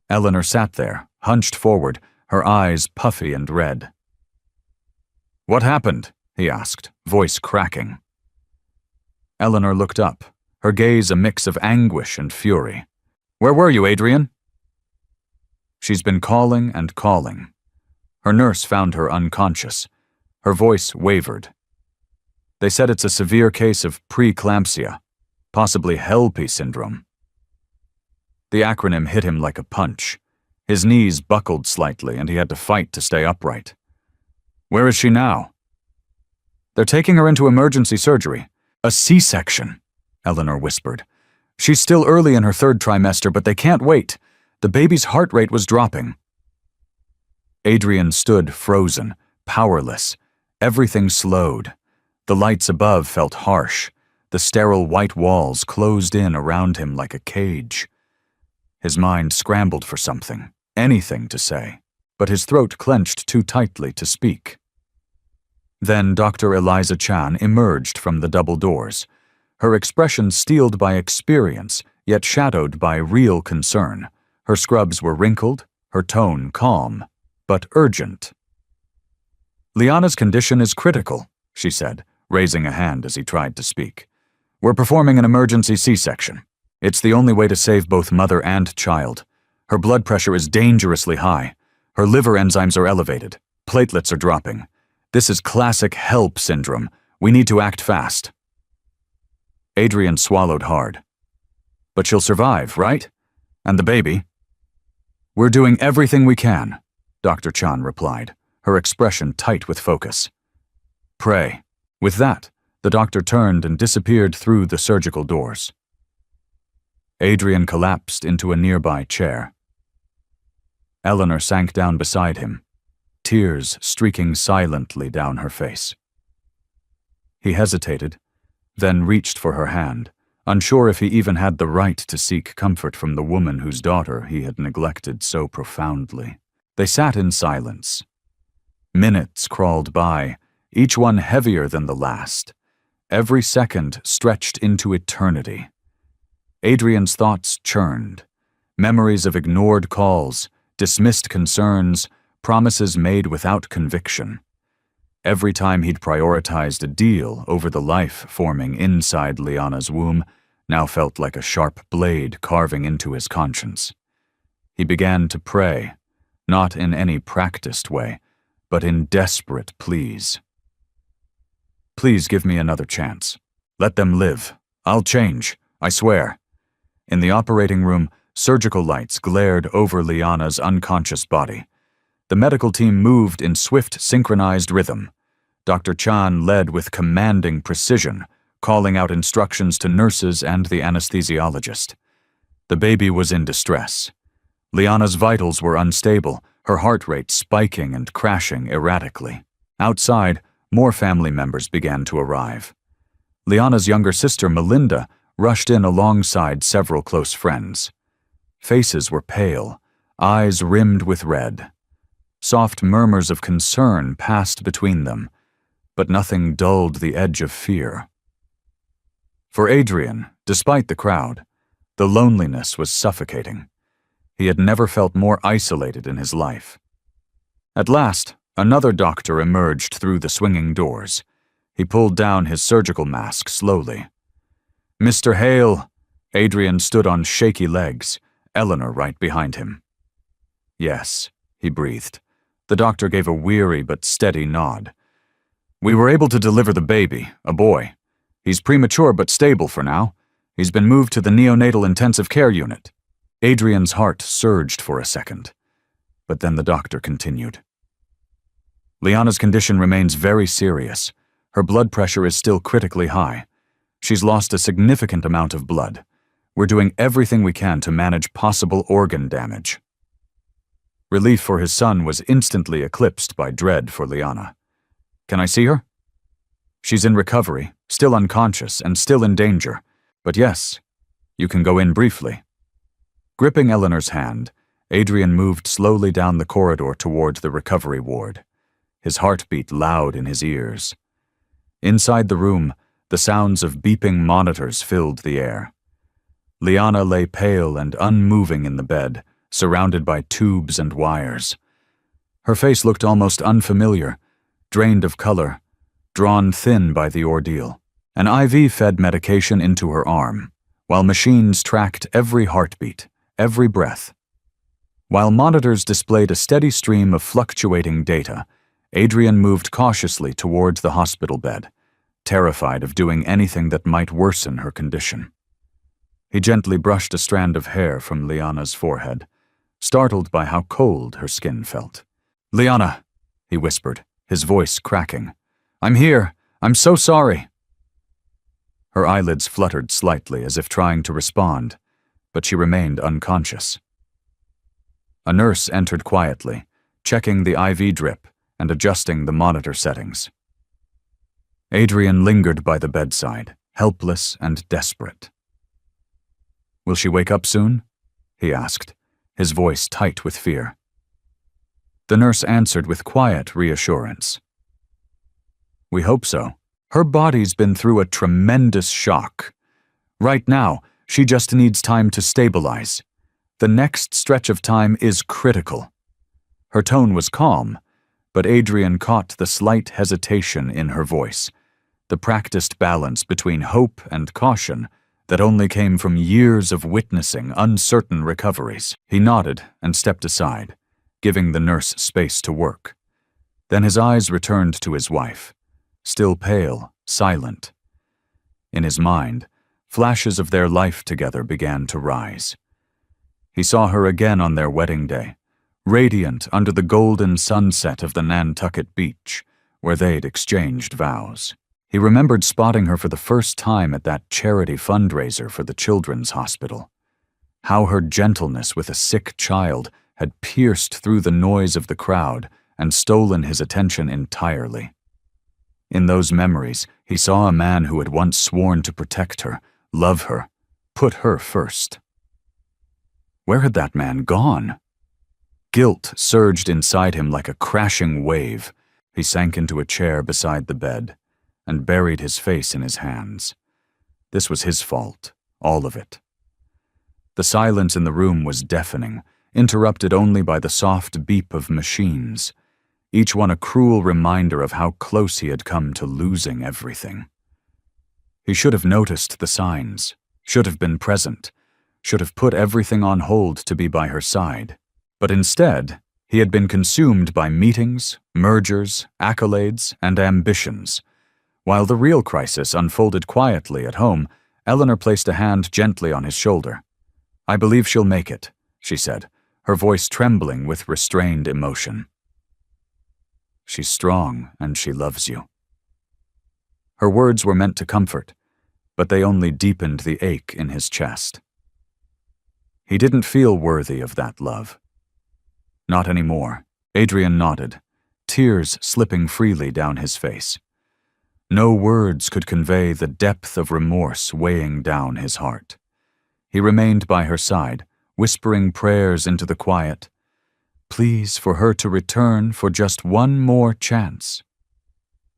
Eleanor sat there, hunched forward, her eyes puffy and red. "What happened?" he asked, voice cracking. Eleanor looked up, her gaze a mix of anguish and fury. "Where were you, Adrian?" She's been calling and calling. Her nurse found her unconscious. Her voice wavered. "They said it's a severe case of preeclampsia, possibly HELLP syndrome." The acronym hit him like a punch. His knees buckled slightly and he had to fight to stay upright. "Where is she now?" "They're taking her into emergency surgery. A C-section," Eleanor whispered. "She's still early in her 3rd trimester, but they can't wait. The baby's heart rate was dropping." Adrian stood frozen, powerless. Everything slowed. The lights above felt harsh. The sterile white walls closed in around him like a cage. His mind scrambled for something, anything to say, but his throat clenched too tightly to speak. Then Dr. Eliza Chan emerged from the double doors, her expression steeled by experience, yet shadowed by real concern. Her scrubs were wrinkled, her tone calm, but urgent. "Liana's condition is critical," she said, raising a hand as he tried to speak. "We're performing an emergency C-section. It's the only way to save both mother and child. Her blood pressure is dangerously high. Her liver enzymes are elevated. Platelets are dropping. This is classic HELP syndrome. We need to act fast." Adrian swallowed hard. "But she'll survive, right? And the baby?" "We're doing everything we can," Dr. Chan replied, her expression tight with focus. "Pray." With that, the doctor turned and disappeared through the surgical doors. Adrian collapsed into a nearby chair. Eleanor sank down beside him, tears streaking silently down her face. He hesitated, then reached for her hand, unsure if he even had the right to seek comfort from the woman whose daughter he had neglected so profoundly. They sat in silence. Minutes crawled by, each one heavier than the last. Every second stretched into eternity. Adrian's thoughts churned. Memories of ignored calls, dismissed concerns, promises made without conviction. Every time he'd prioritized a deal over the life forming inside Liana's womb now felt like a sharp blade carving into his conscience. He began to pray, not in any practiced way, but in desperate pleas. "Please give me another chance. Let them live. I'll change, I swear." In the operating room, surgical lights glared over Liana's unconscious body. The medical team moved in swift, synchronized rhythm. Dr. Chan led with commanding precision, calling out instructions to nurses and the anesthesiologist. The baby was in distress. Liana's vitals were unstable, her heart rate spiking and crashing erratically. Outside, more family members began to arrive. Liana's younger sister, Melinda, rushed in alongside several close friends. Faces were pale, eyes rimmed with red. Soft murmurs of concern passed between them, but nothing dulled the edge of fear. For Adrian, despite the crowd, The loneliness was suffocating. He had never felt more isolated in his life. At last, another doctor emerged through the swinging doors. He pulled down his surgical mask slowly. "Mr. Hale." Adrian stood on shaky legs, Eleanor right behind him. "Yes," he breathed. The doctor gave a weary but steady nod. "We were able to deliver the baby, a boy. He's premature but stable for now. He's been moved to the neonatal intensive care unit." Adrian's heart surged for a second, but then the doctor continued. "Liana's condition remains very serious. Her blood pressure is still critically high. She's lost a significant amount of blood. We're doing everything we can to manage possible organ damage." Relief for his son was instantly eclipsed by dread for Liana. "Can I see her?" "She's in recovery, still unconscious, and still in danger. But yes, you can go in briefly." Gripping Eleanor's hand, Adrian moved slowly down the corridor toward the recovery ward, his heart beat loud in his ears. Inside the room, the sounds of beeping monitors filled the air. Liana lay pale and unmoving in the bed, surrounded by tubes and wires. Her face looked almost unfamiliar, drained of color, drawn thin by the ordeal. An IV fed medication into her arm, while machines tracked every heartbeat, every breath. While monitors displayed a steady stream of fluctuating data, Adrian moved cautiously towards the hospital bed, terrified of doing anything that might worsen her condition. He gently brushed a strand of hair from Liana's forehead, startled by how cold her skin felt. "Liana," he whispered, his voice cracking. "I'm here. I'm so sorry." Her eyelids fluttered slightly as if trying to respond, but she remained unconscious. A nurse entered quietly, checking the IV drip and adjusting the monitor settings. Adrian lingered by the bedside, helpless and desperate. "Will she wake up soon?" he asked, his voice tight with fear. The nurse answered with quiet reassurance. "We hope so. Her body's been through a tremendous shock. Right now, she just needs time to stabilize. The next stretch of time is critical." Her tone was calm, but Adrian caught the slight hesitation in her voice, the practiced balance between hope and caution that only came from years of witnessing uncertain recoveries. He nodded and stepped aside, giving the nurse space to work. Then his eyes returned to his wife, still pale, silent. In his mind, flashes of their life together began to rise. He saw her again on their wedding day, radiant under the golden sunset of the Nantucket beach, where they'd exchanged vows. He remembered spotting her for the first time at that charity fundraiser for the children's hospital. How her gentleness with a sick child had pierced through the noise of the crowd and stolen his attention entirely. In those memories, he saw a man who had once sworn to protect her, love her, put her first. Where had that man gone? Guilt surged inside him like a crashing wave. He sank into a chair beside the bed and buried his face in his hands. This was his fault, all of it. The silence in the room was deafening, interrupted only by the soft beep of machines, each one a cruel reminder of how close he had come to losing everything. He should have noticed the signs, should have been present, should have put everything on hold to be by her side. But instead, he had been consumed by meetings, mergers, accolades, and ambitions. While the real crisis unfolded quietly at home, Eleanor placed a hand gently on his shoulder. "I believe she'll make it," she said, her voice trembling with restrained emotion. "She's strong and she loves you." Her words were meant to comfort, but they only deepened the ache in his chest. He didn't feel worthy of that love. Not anymore. Adrian nodded, tears slipping freely down his face. No words could convey the depth of remorse weighing down his heart. He remained by her side, whispering prayers into the quiet, pleas for her to return for just one more chance.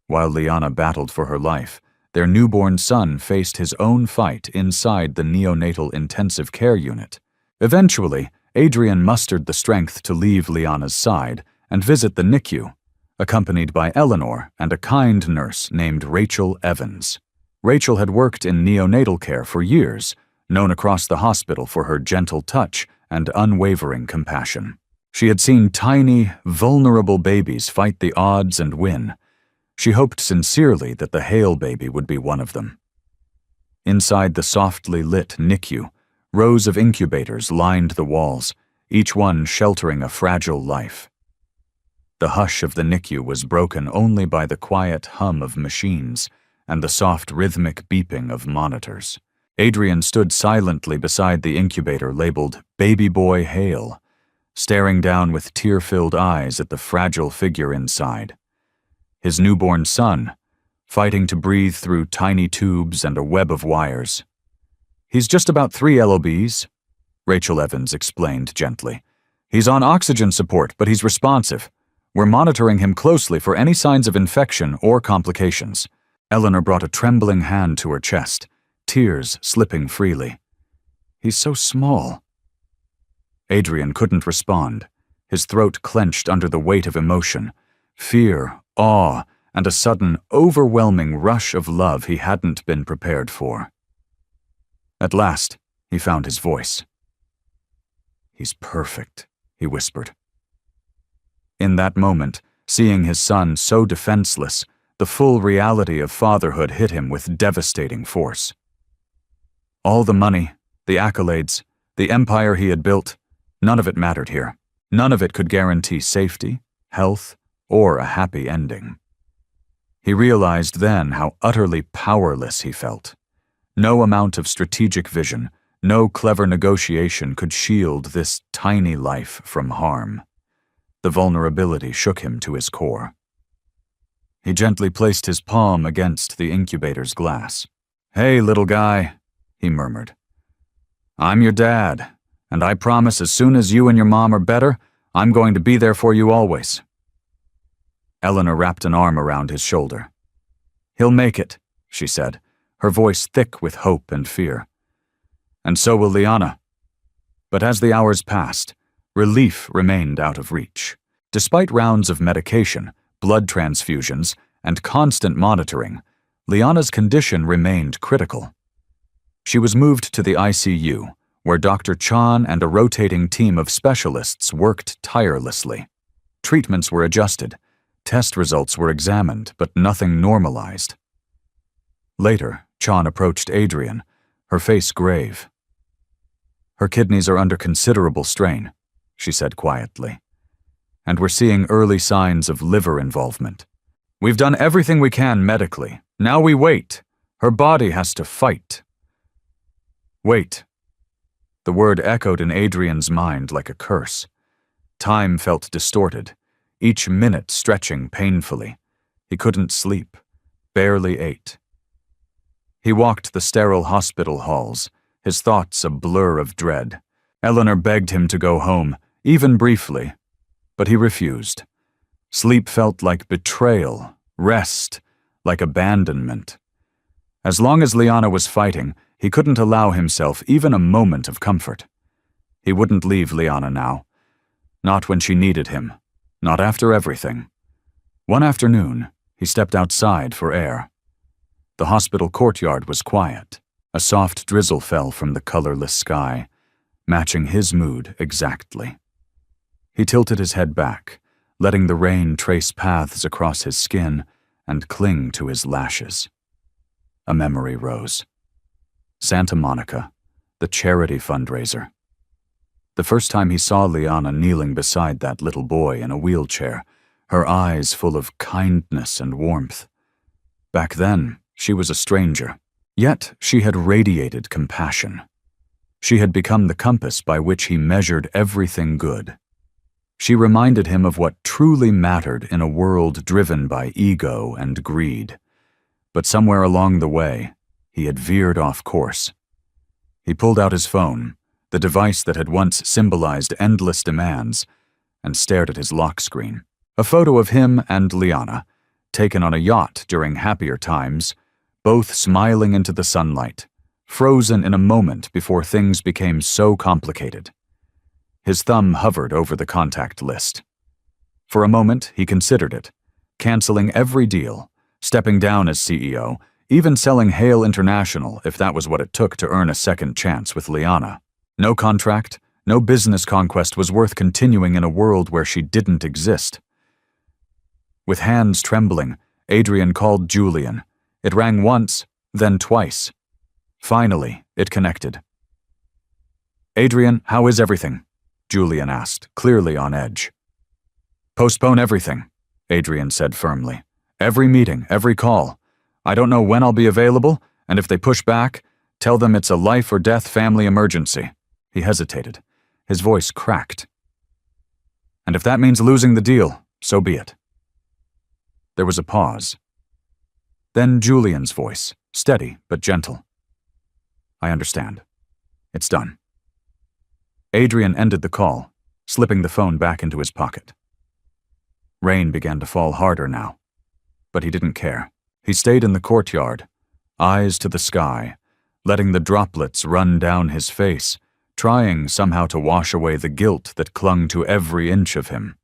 While Liana battled for her life, their newborn son faced his own fight inside the neonatal intensive care unit. Eventually, Adrian mustered the strength to leave Liana's side and visit the NICU, accompanied by Eleanor and a kind nurse named Rachel Evans. Rachel had worked in neonatal care for years, known across the hospital for her gentle touch and unwavering compassion. She had seen tiny, vulnerable babies fight the odds and win. She hoped sincerely that the Hale baby would be one of them. Inside the softly lit NICU, rows of incubators lined the walls, each one sheltering a fragile life. The hush of the NICU was broken only by the quiet hum of machines and the soft rhythmic beeping of monitors. Adrian stood silently beside the incubator labeled Baby Boy Hale, staring down with tear-filled eyes at the fragile figure inside. His newborn son, fighting to breathe through tiny tubes and a web of wires. "He's just about 3 lbs, Rachel Evans explained gently. "He's on oxygen support, but he's responsive. We're monitoring him closely for any signs of infection or complications." Eleanor brought a trembling hand to her chest, tears slipping freely. "He's so small." Adrian couldn't respond, his throat clenched under the weight of emotion, fear, awe, and a sudden, overwhelming rush of love he hadn't been prepared for. At last, he found his voice. "He's perfect," he whispered. In that moment, seeing his son so defenseless, the full reality of fatherhood hit him with devastating force. All the money, the accolades, the empire he had built, none of it mattered here. None of it could guarantee safety, health, or a happy ending. He realized then how utterly powerless he felt. No amount of strategic vision, no clever negotiation could shield this tiny life from harm. The vulnerability shook him to his core. He gently placed his palm against the incubator's glass. "Hey, little guy," he murmured. "I'm your dad, and I promise as soon as you and your mom are better, I'm going to be there for you always." Eleanor wrapped an arm around his shoulder. "He'll make it," she said, her voice thick with hope and fear. "And so will Liana." But as the hours passed, relief remained out of reach. Despite rounds of medication, blood transfusions, and constant monitoring, Liana's condition remained critical. She was moved to the ICU, where Dr. Chan and a rotating team of specialists worked tirelessly. Treatments were adjusted, test results were examined, but nothing normalized. Later, Chan approached Adrian, her face grave. "Her kidneys are under considerable strain," she said quietly. "And we're seeing early signs of liver involvement. We've done everything we can medically. Now we wait. Her body has to fight." Wait. The word echoed in Adrian's mind like a curse. Time felt distorted, each minute stretching painfully. He couldn't sleep, barely ate. He walked the sterile hospital halls, his thoughts a blur of dread. Eleanor begged him to go home, even briefly, but he refused. Sleep felt like betrayal, rest, like abandonment. As long as Liana was fighting, he couldn't allow himself even a moment of comfort. He wouldn't leave Liana now. Not when she needed him. Not after everything. One afternoon, he stepped outside for air. The hospital courtyard was quiet. A soft drizzle fell from the colorless sky, matching his mood exactly. He tilted his head back, letting the rain trace paths across his skin and cling to his lashes. A memory rose. Santa Monica, the charity fundraiser. The first time he saw Liana kneeling beside that little boy in a wheelchair, her eyes full of kindness and warmth. Back then, she was a stranger, yet she had radiated compassion. She had become the compass by which he measured everything good. She reminded him of what truly mattered in a world driven by ego and greed. But somewhere along the way, he had veered off course. He pulled out his phone, the device that had once symbolized endless demands, and stared at his lock screen. A photo of him and Liana, taken on a yacht during happier times, both smiling into the sunlight, frozen in a moment before things became so complicated. His thumb hovered over the contact list. For a moment, he considered it, canceling every deal, stepping down as CEO, even selling Hale International if that was what it took to earn a second chance with Liana. No contract, no business conquest was worth continuing in a world where she didn't exist. With hands trembling, Adrian called Julian. It rang once, then twice. Finally, it connected. "Adrian, how is everything?" Julian asked, clearly on edge. "Postpone everything," Adrian said firmly. "Every meeting, every call. I don't know when I'll be available, and if they push back, tell them it's a life-or-death family emergency." He hesitated. His voice cracked. "And if that means losing the deal, so be it." There was a pause. Then Julian's voice, steady but gentle. "I understand. It's done." Adrian ended the call, slipping the phone back into his pocket. Rain began to fall harder now, but he didn't care. He stayed in the courtyard, eyes to the sky, letting the droplets run down his face, trying somehow to wash away the guilt that clung to every inch of him.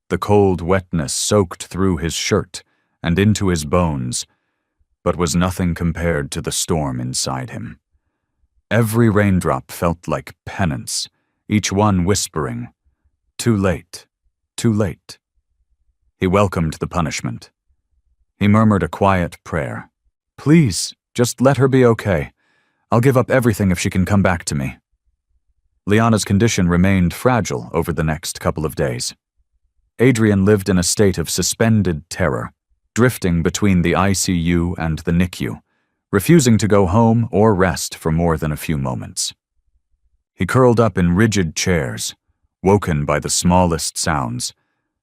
The cold wetness soaked through his shirt and into his bones, but was nothing compared to the storm inside him. Every raindrop felt like penance, each one whispering, "Too late, too late." He welcomed the punishment. He murmured a quiet prayer. "Please, just let her be okay. I'll give up everything if she can come back to me." Liana's condition remained fragile over the next couple of days. Adrian lived in a state of suspended terror, drifting between the ICU and the NICU, refusing to go home or rest for more than a few moments. He curled up in rigid chairs, woken by the smallest sounds,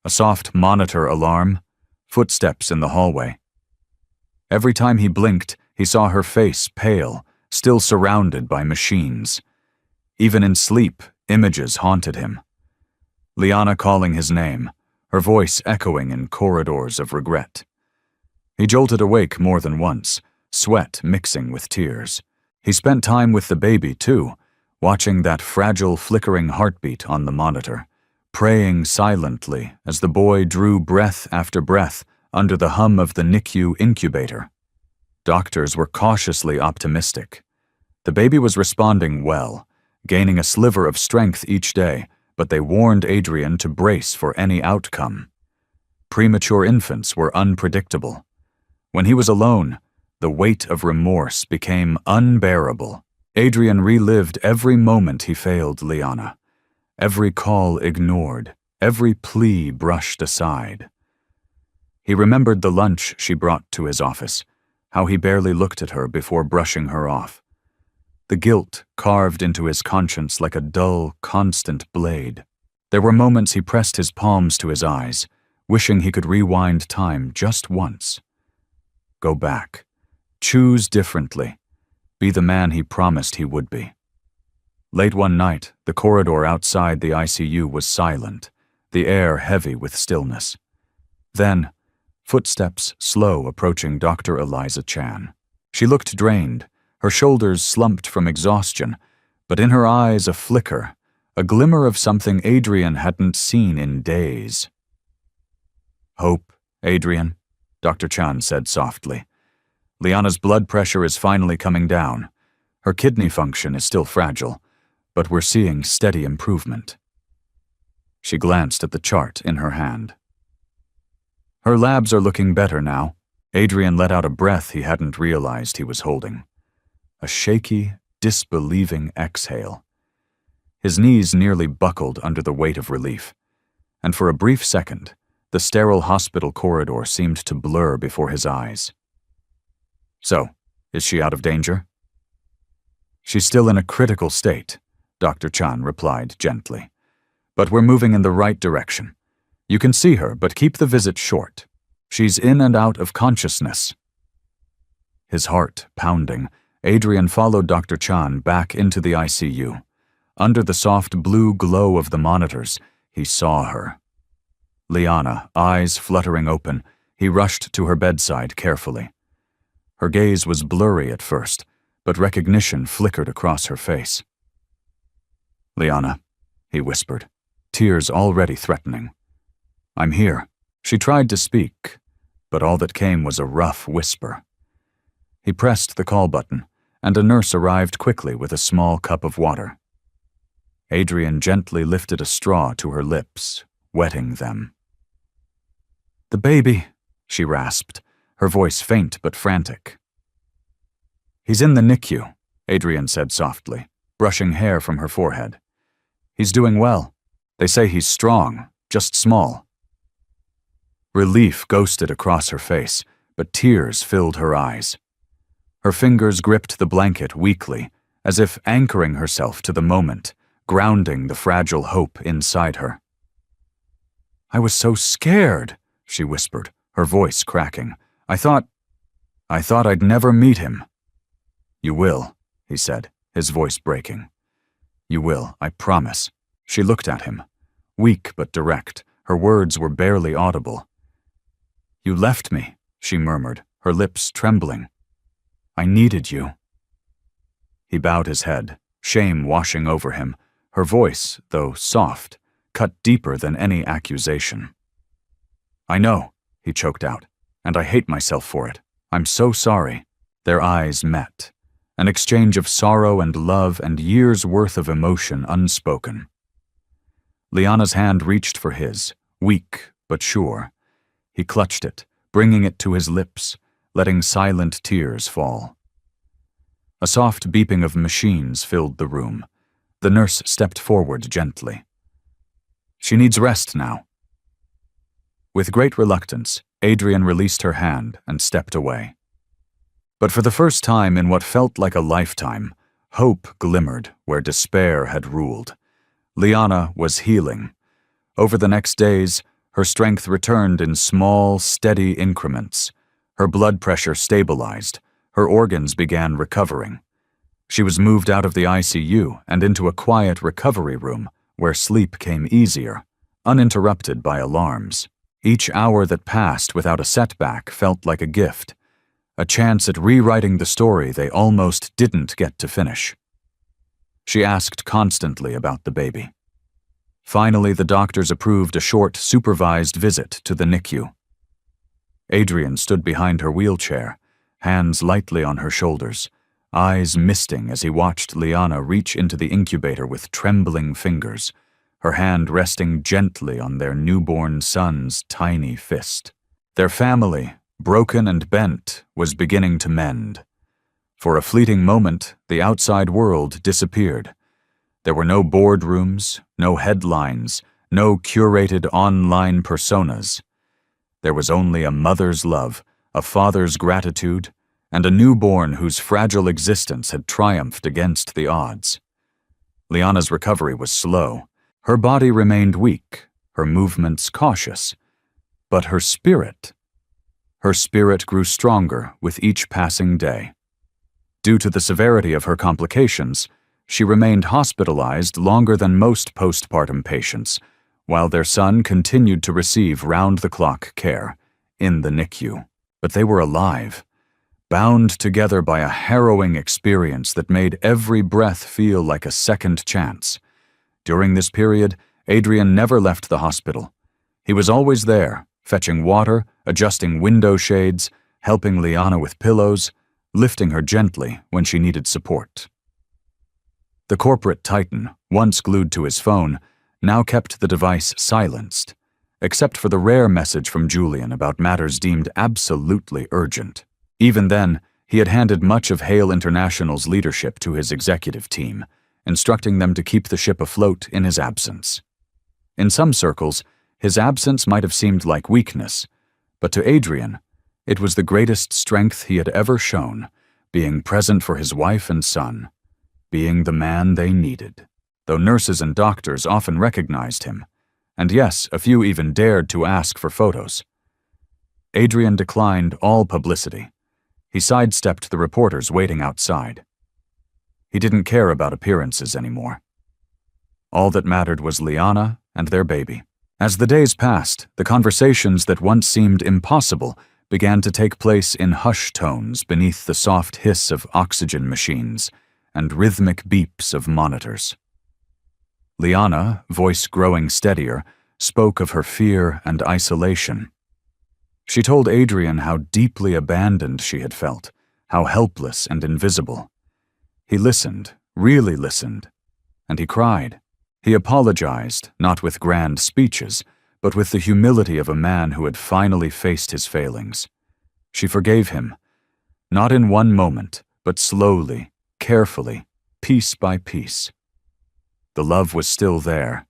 a soft monitor alarm, footsteps in the hallway. Every time he blinked, he saw her face pale, still surrounded by machines. Even in sleep, images haunted him. Liana calling his name, her voice echoing in corridors of regret. He jolted awake more than once, sweat mixing with tears. He spent time with the baby, too, watching that fragile, flickering heartbeat on the monitor, praying silently as the boy drew breath after breath under the hum of the NICU incubator. Doctors were cautiously optimistic. The baby was responding well, gaining a sliver of strength each day, but they warned Adrian to brace for any outcome. Premature infants were unpredictable. When he was alone, the weight of remorse became unbearable. Adrian relived every moment he failed Liana, every call ignored, every plea brushed aside. He remembered the lunch she brought to his office, how he barely looked at her before brushing her off. The guilt carved into his conscience like a dull, constant blade. There were moments he pressed his palms to his eyes, wishing he could rewind time just once. Go back. Choose differently. Be the man he promised he would be. Late one night, the corridor outside the ICU was silent, the air heavy with stillness. Then, footsteps slow approaching Dr. Eliza Chan. She looked drained, her shoulders slumped from exhaustion, but in her eyes a flicker, a glimmer of something Adrian hadn't seen in days. "Hope, Adrian," Dr. Chan said softly. "Liana's blood pressure is finally coming down. Her kidney function is still fragile, but we're seeing steady improvement." She glanced at the chart in her hand. "Her labs are looking better now." Adrian let out a breath he hadn't realized he was holding. A shaky, disbelieving exhale. His knees nearly buckled under the weight of relief, and for a brief second, the sterile hospital corridor seemed to blur before his eyes. "So, is she out of danger?" "She's still in a critical state," Dr. Chan replied gently. "But we're moving in the right direction. You can see her, but keep the visit short. She's in and out of consciousness." His heart pounding, Adrian followed Dr. Chan back into the ICU. Under the soft blue glow of the monitors, he saw her. Liana, eyes fluttering open, he rushed to her bedside carefully. Her gaze was blurry at first, but recognition flickered across her face. "Liana," he whispered, tears already threatening. "I'm here." She tried to speak, but all that came was a rough whisper. He pressed the call button, and a nurse arrived quickly with a small cup of water. Adrian gently lifted a straw to her lips, wetting them. "The baby," she rasped, her voice faint but frantic. "He's in the NICU," Adrian said softly, brushing hair from her forehead. "He's doing well. They say he's strong, just small." Relief ghosted across her face, but tears filled her eyes. Her fingers gripped the blanket weakly, as if anchoring herself to the moment, grounding the fragile hope inside her. "I was so scared," she whispered, her voice cracking. I thought I'd never meet him." "You will," he said, his voice breaking. "You will, I promise." She looked at him, weak but direct. Her words were barely audible. "You left me," she murmured, her lips trembling. "I needed you." He bowed his head, shame washing over him. Her voice, though soft, cut deeper than any accusation. "I know," he choked out, "and I hate myself for it. I'm so sorry." Their eyes met, an exchange of sorrow and love and years' worth of emotion unspoken. Liana's hand reached for his, weak but sure. He clutched it, bringing it to his lips, letting silent tears fall. A soft beeping of machines filled the room. The nurse stepped forward gently. "She needs rest now." With great reluctance, Adrian released her hand and stepped away. But for the first time in what felt like a lifetime, hope glimmered where despair had ruled. Liana was healing. Over the next days, her strength returned in small, steady increments. Her blood pressure stabilized. Her organs began recovering. She was moved out of the ICU and into a quiet recovery room where sleep came easier, uninterrupted by alarms. Each hour that passed without a setback felt like a gift, a chance at rewriting the story they almost didn't get to finish. She asked constantly about the baby. Finally, the doctors approved a short, supervised visit to the NICU. Adrian stood behind her wheelchair, hands lightly on her shoulders, eyes misting as he watched Liana reach into the incubator with trembling fingers, her hand resting gently on their newborn son's tiny fist. Their family, broken and bent, was beginning to mend. For a fleeting moment, the outside world disappeared. There were no boardrooms, no headlines, no curated online personas. There was only a mother's love, a father's gratitude, and a newborn whose fragile existence had triumphed against the odds. Liana's recovery was slow. Her body remained weak, her movements cautious. But her spirit grew stronger with each passing day. Due to the severity of her complications, she remained hospitalized longer than most postpartum patients, while their son continued to receive round-the-clock care in the NICU. But they were alive, bound together by a harrowing experience that made every breath feel like a second chance. During this period, Adrian never left the hospital. He was always there, fetching water, adjusting window shades, helping Liana with pillows, lifting her gently when she needed support. The corporate titan, once glued to his phone, now kept the device silenced, except for the rare message from Julian about matters deemed absolutely urgent. Even then, he had handed much of Hale International's leadership to his executive team, instructing them to keep the ship afloat in his absence. In some circles, his absence might have seemed like weakness, but to Adrian, it was the greatest strength he had ever shown, being present for his wife and son, being the man they needed. Though nurses and doctors often recognized him, and yes, a few even dared to ask for photos. Adrian declined all publicity. He sidestepped the reporters waiting outside. He didn't care about appearances anymore. All that mattered was Liana and their baby. As the days passed, the conversations that once seemed impossible began to take place in hush tones beneath the soft hiss of oxygen machines and rhythmic beeps of monitors. Liana, voice growing steadier, spoke of her fear and isolation. She told Adrian how deeply abandoned she had felt, how helpless and invisible. He listened, really listened, and he cried. He apologized, not with grand speeches, but with the humility of a man who had finally faced his failings. She forgave him, not in one moment, but slowly, carefully, piece by piece. The love was still there,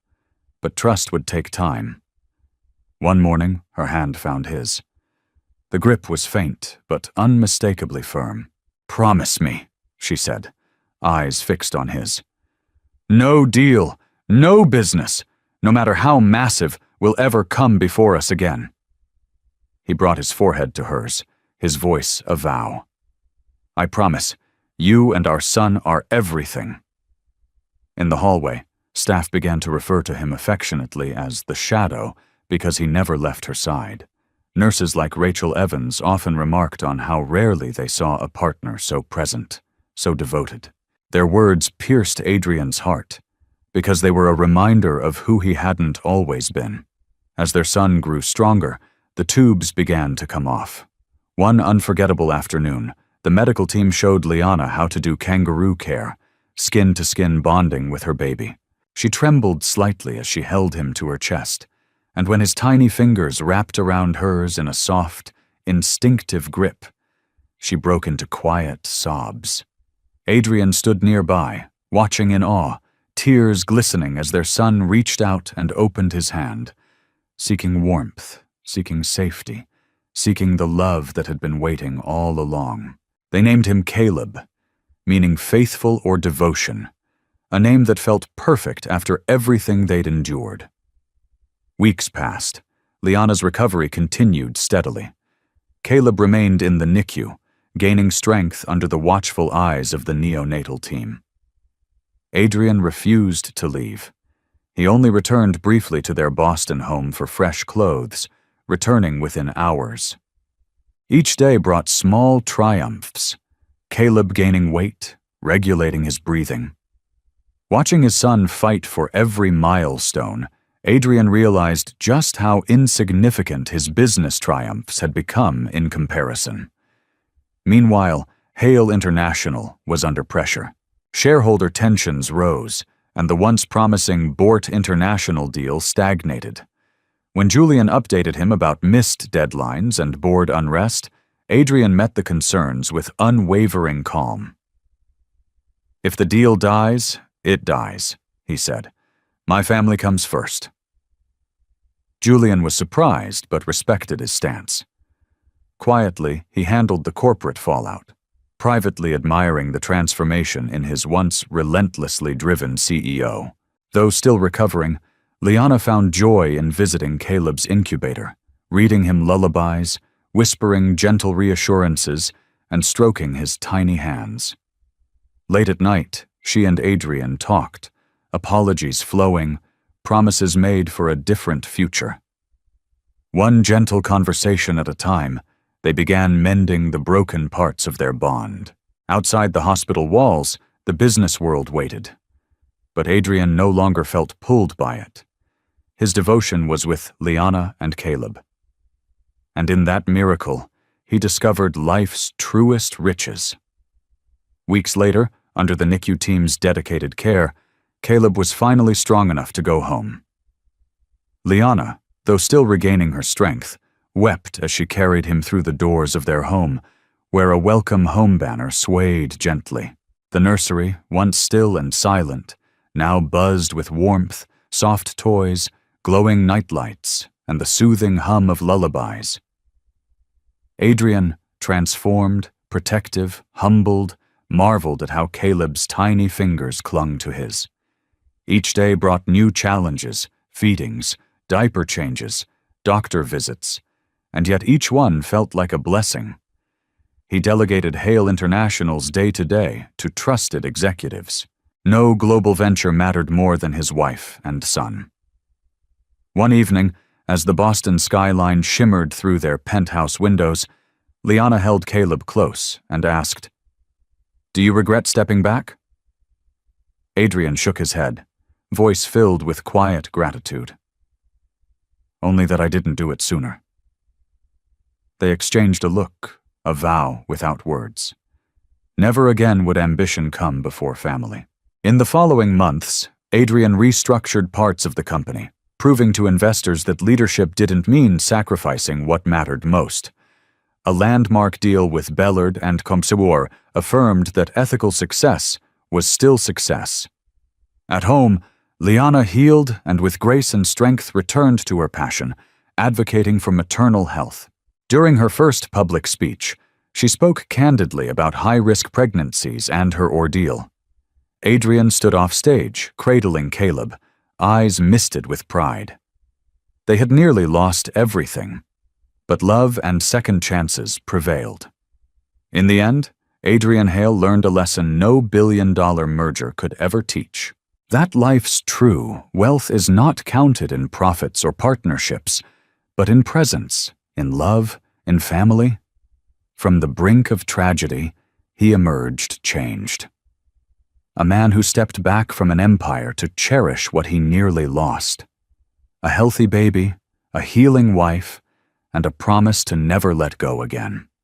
but trust would take time. One morning, her hand found his. The grip was faint, but unmistakably firm. "Promise me," she said, eyes fixed on his. "No deal, no business, no matter how massive, will ever come before us again." He brought his forehead to hers, his voice a vow. "I promise, you and our son are everything." In the hallway, staff began to refer to him affectionately as the Shadow because he never left her side. Nurses like Rachel Evans often remarked on how rarely they saw a partner so present, so devoted. Their words pierced Adrian's heart because they were a reminder of who he hadn't always been. As their son grew stronger, the tubes began to come off. One unforgettable afternoon, the medical team showed Liana how to do kangaroo care, skin-to-skin bonding with her baby. She trembled slightly as she held him to her chest, and when his tiny fingers wrapped around hers in a soft, instinctive grip, she broke into quiet sobs. Adrian stood nearby, watching in awe, tears glistening as their son reached out and opened his hand, seeking warmth, seeking safety, seeking the love that had been waiting all along. They named him Caleb, meaning faithful or devotion, a name that felt perfect after everything they'd endured. Weeks passed. Liana's recovery continued steadily. Caleb remained in the NICU, gaining strength under the watchful eyes of the neonatal team. Adrian refused to leave. He only returned briefly to their Boston home for fresh clothes, returning within hours. Each day brought small triumphs, Caleb gaining weight, regulating his breathing. Watching his son fight for every milestone, Adrian realized just how insignificant his business triumphs had become in comparison. Meanwhile, Hale International was under pressure. Shareholder tensions rose, and the once promising Bort International deal stagnated. When Julian updated him about missed deadlines and board unrest, Adrian met the concerns with unwavering calm. "If the deal dies, it dies," he said. "My family comes first." Julian was surprised but respected his stance. Quietly, he handled the corporate fallout, privately admiring the transformation in his once relentlessly driven CEO. Though still recovering, Liana found joy in visiting Caleb's incubator, reading him lullabies, whispering gentle reassurances, and stroking his tiny hands. Late at night, she and Adrian talked, apologies flowing, promises made for a different future. One gentle conversation at a time, they began mending the broken parts of their bond. Outside the hospital walls, the business world waited. But Adrian no longer felt pulled by it. His devotion was with Liana and Caleb. And in that miracle, he discovered life's truest riches. Weeks later, under the NICU team's dedicated care, Caleb was finally strong enough to go home. Liana, though still regaining her strength, wept as she carried him through the doors of their home, where a welcome home banner swayed gently. The nursery, once still and silent, now buzzed with warmth, soft toys, glowing nightlights, and the soothing hum of lullabies. Adrian, transformed, protective, humbled, marveled at how Caleb's tiny fingers clung to his. Each day brought new challenges, feedings, diaper changes, doctor visits, and yet each one felt like a blessing. He delegated Hale International's day-to-day to trusted executives. No global venture mattered more than his wife and son. One evening, As the Boston skyline shimmered through their penthouse windows, Liana held Caleb close and asked, "Do you regret stepping back?" Adrian shook his head, voice filled with quiet gratitude. "Only that I didn't do it sooner." They exchanged a look, a vow without words. Never again would ambition come before family. In the following months, Adrian restructured parts of the company, proving to investors that leadership didn't mean sacrificing what mattered most. A landmark deal with Bellard and Compsewar affirmed that ethical success was still success. At home, Liana healed and with grace and strength returned to her passion, advocating for maternal health. During her first public speech, she spoke candidly about high-risk pregnancies and her ordeal. Adrian stood off stage, cradling Caleb, eyes misted with pride. They had nearly lost everything, but love and second chances prevailed. In the end, Adrian Hale learned a lesson no billion-dollar merger could ever teach. That life's true wealth is not counted in profits or partnerships, but in presence, in love, in family. From the brink of tragedy, he emerged changed. A man who stepped back from an empire to cherish what he nearly lost. A healthy baby, a healing wife, and a promise to never let go again.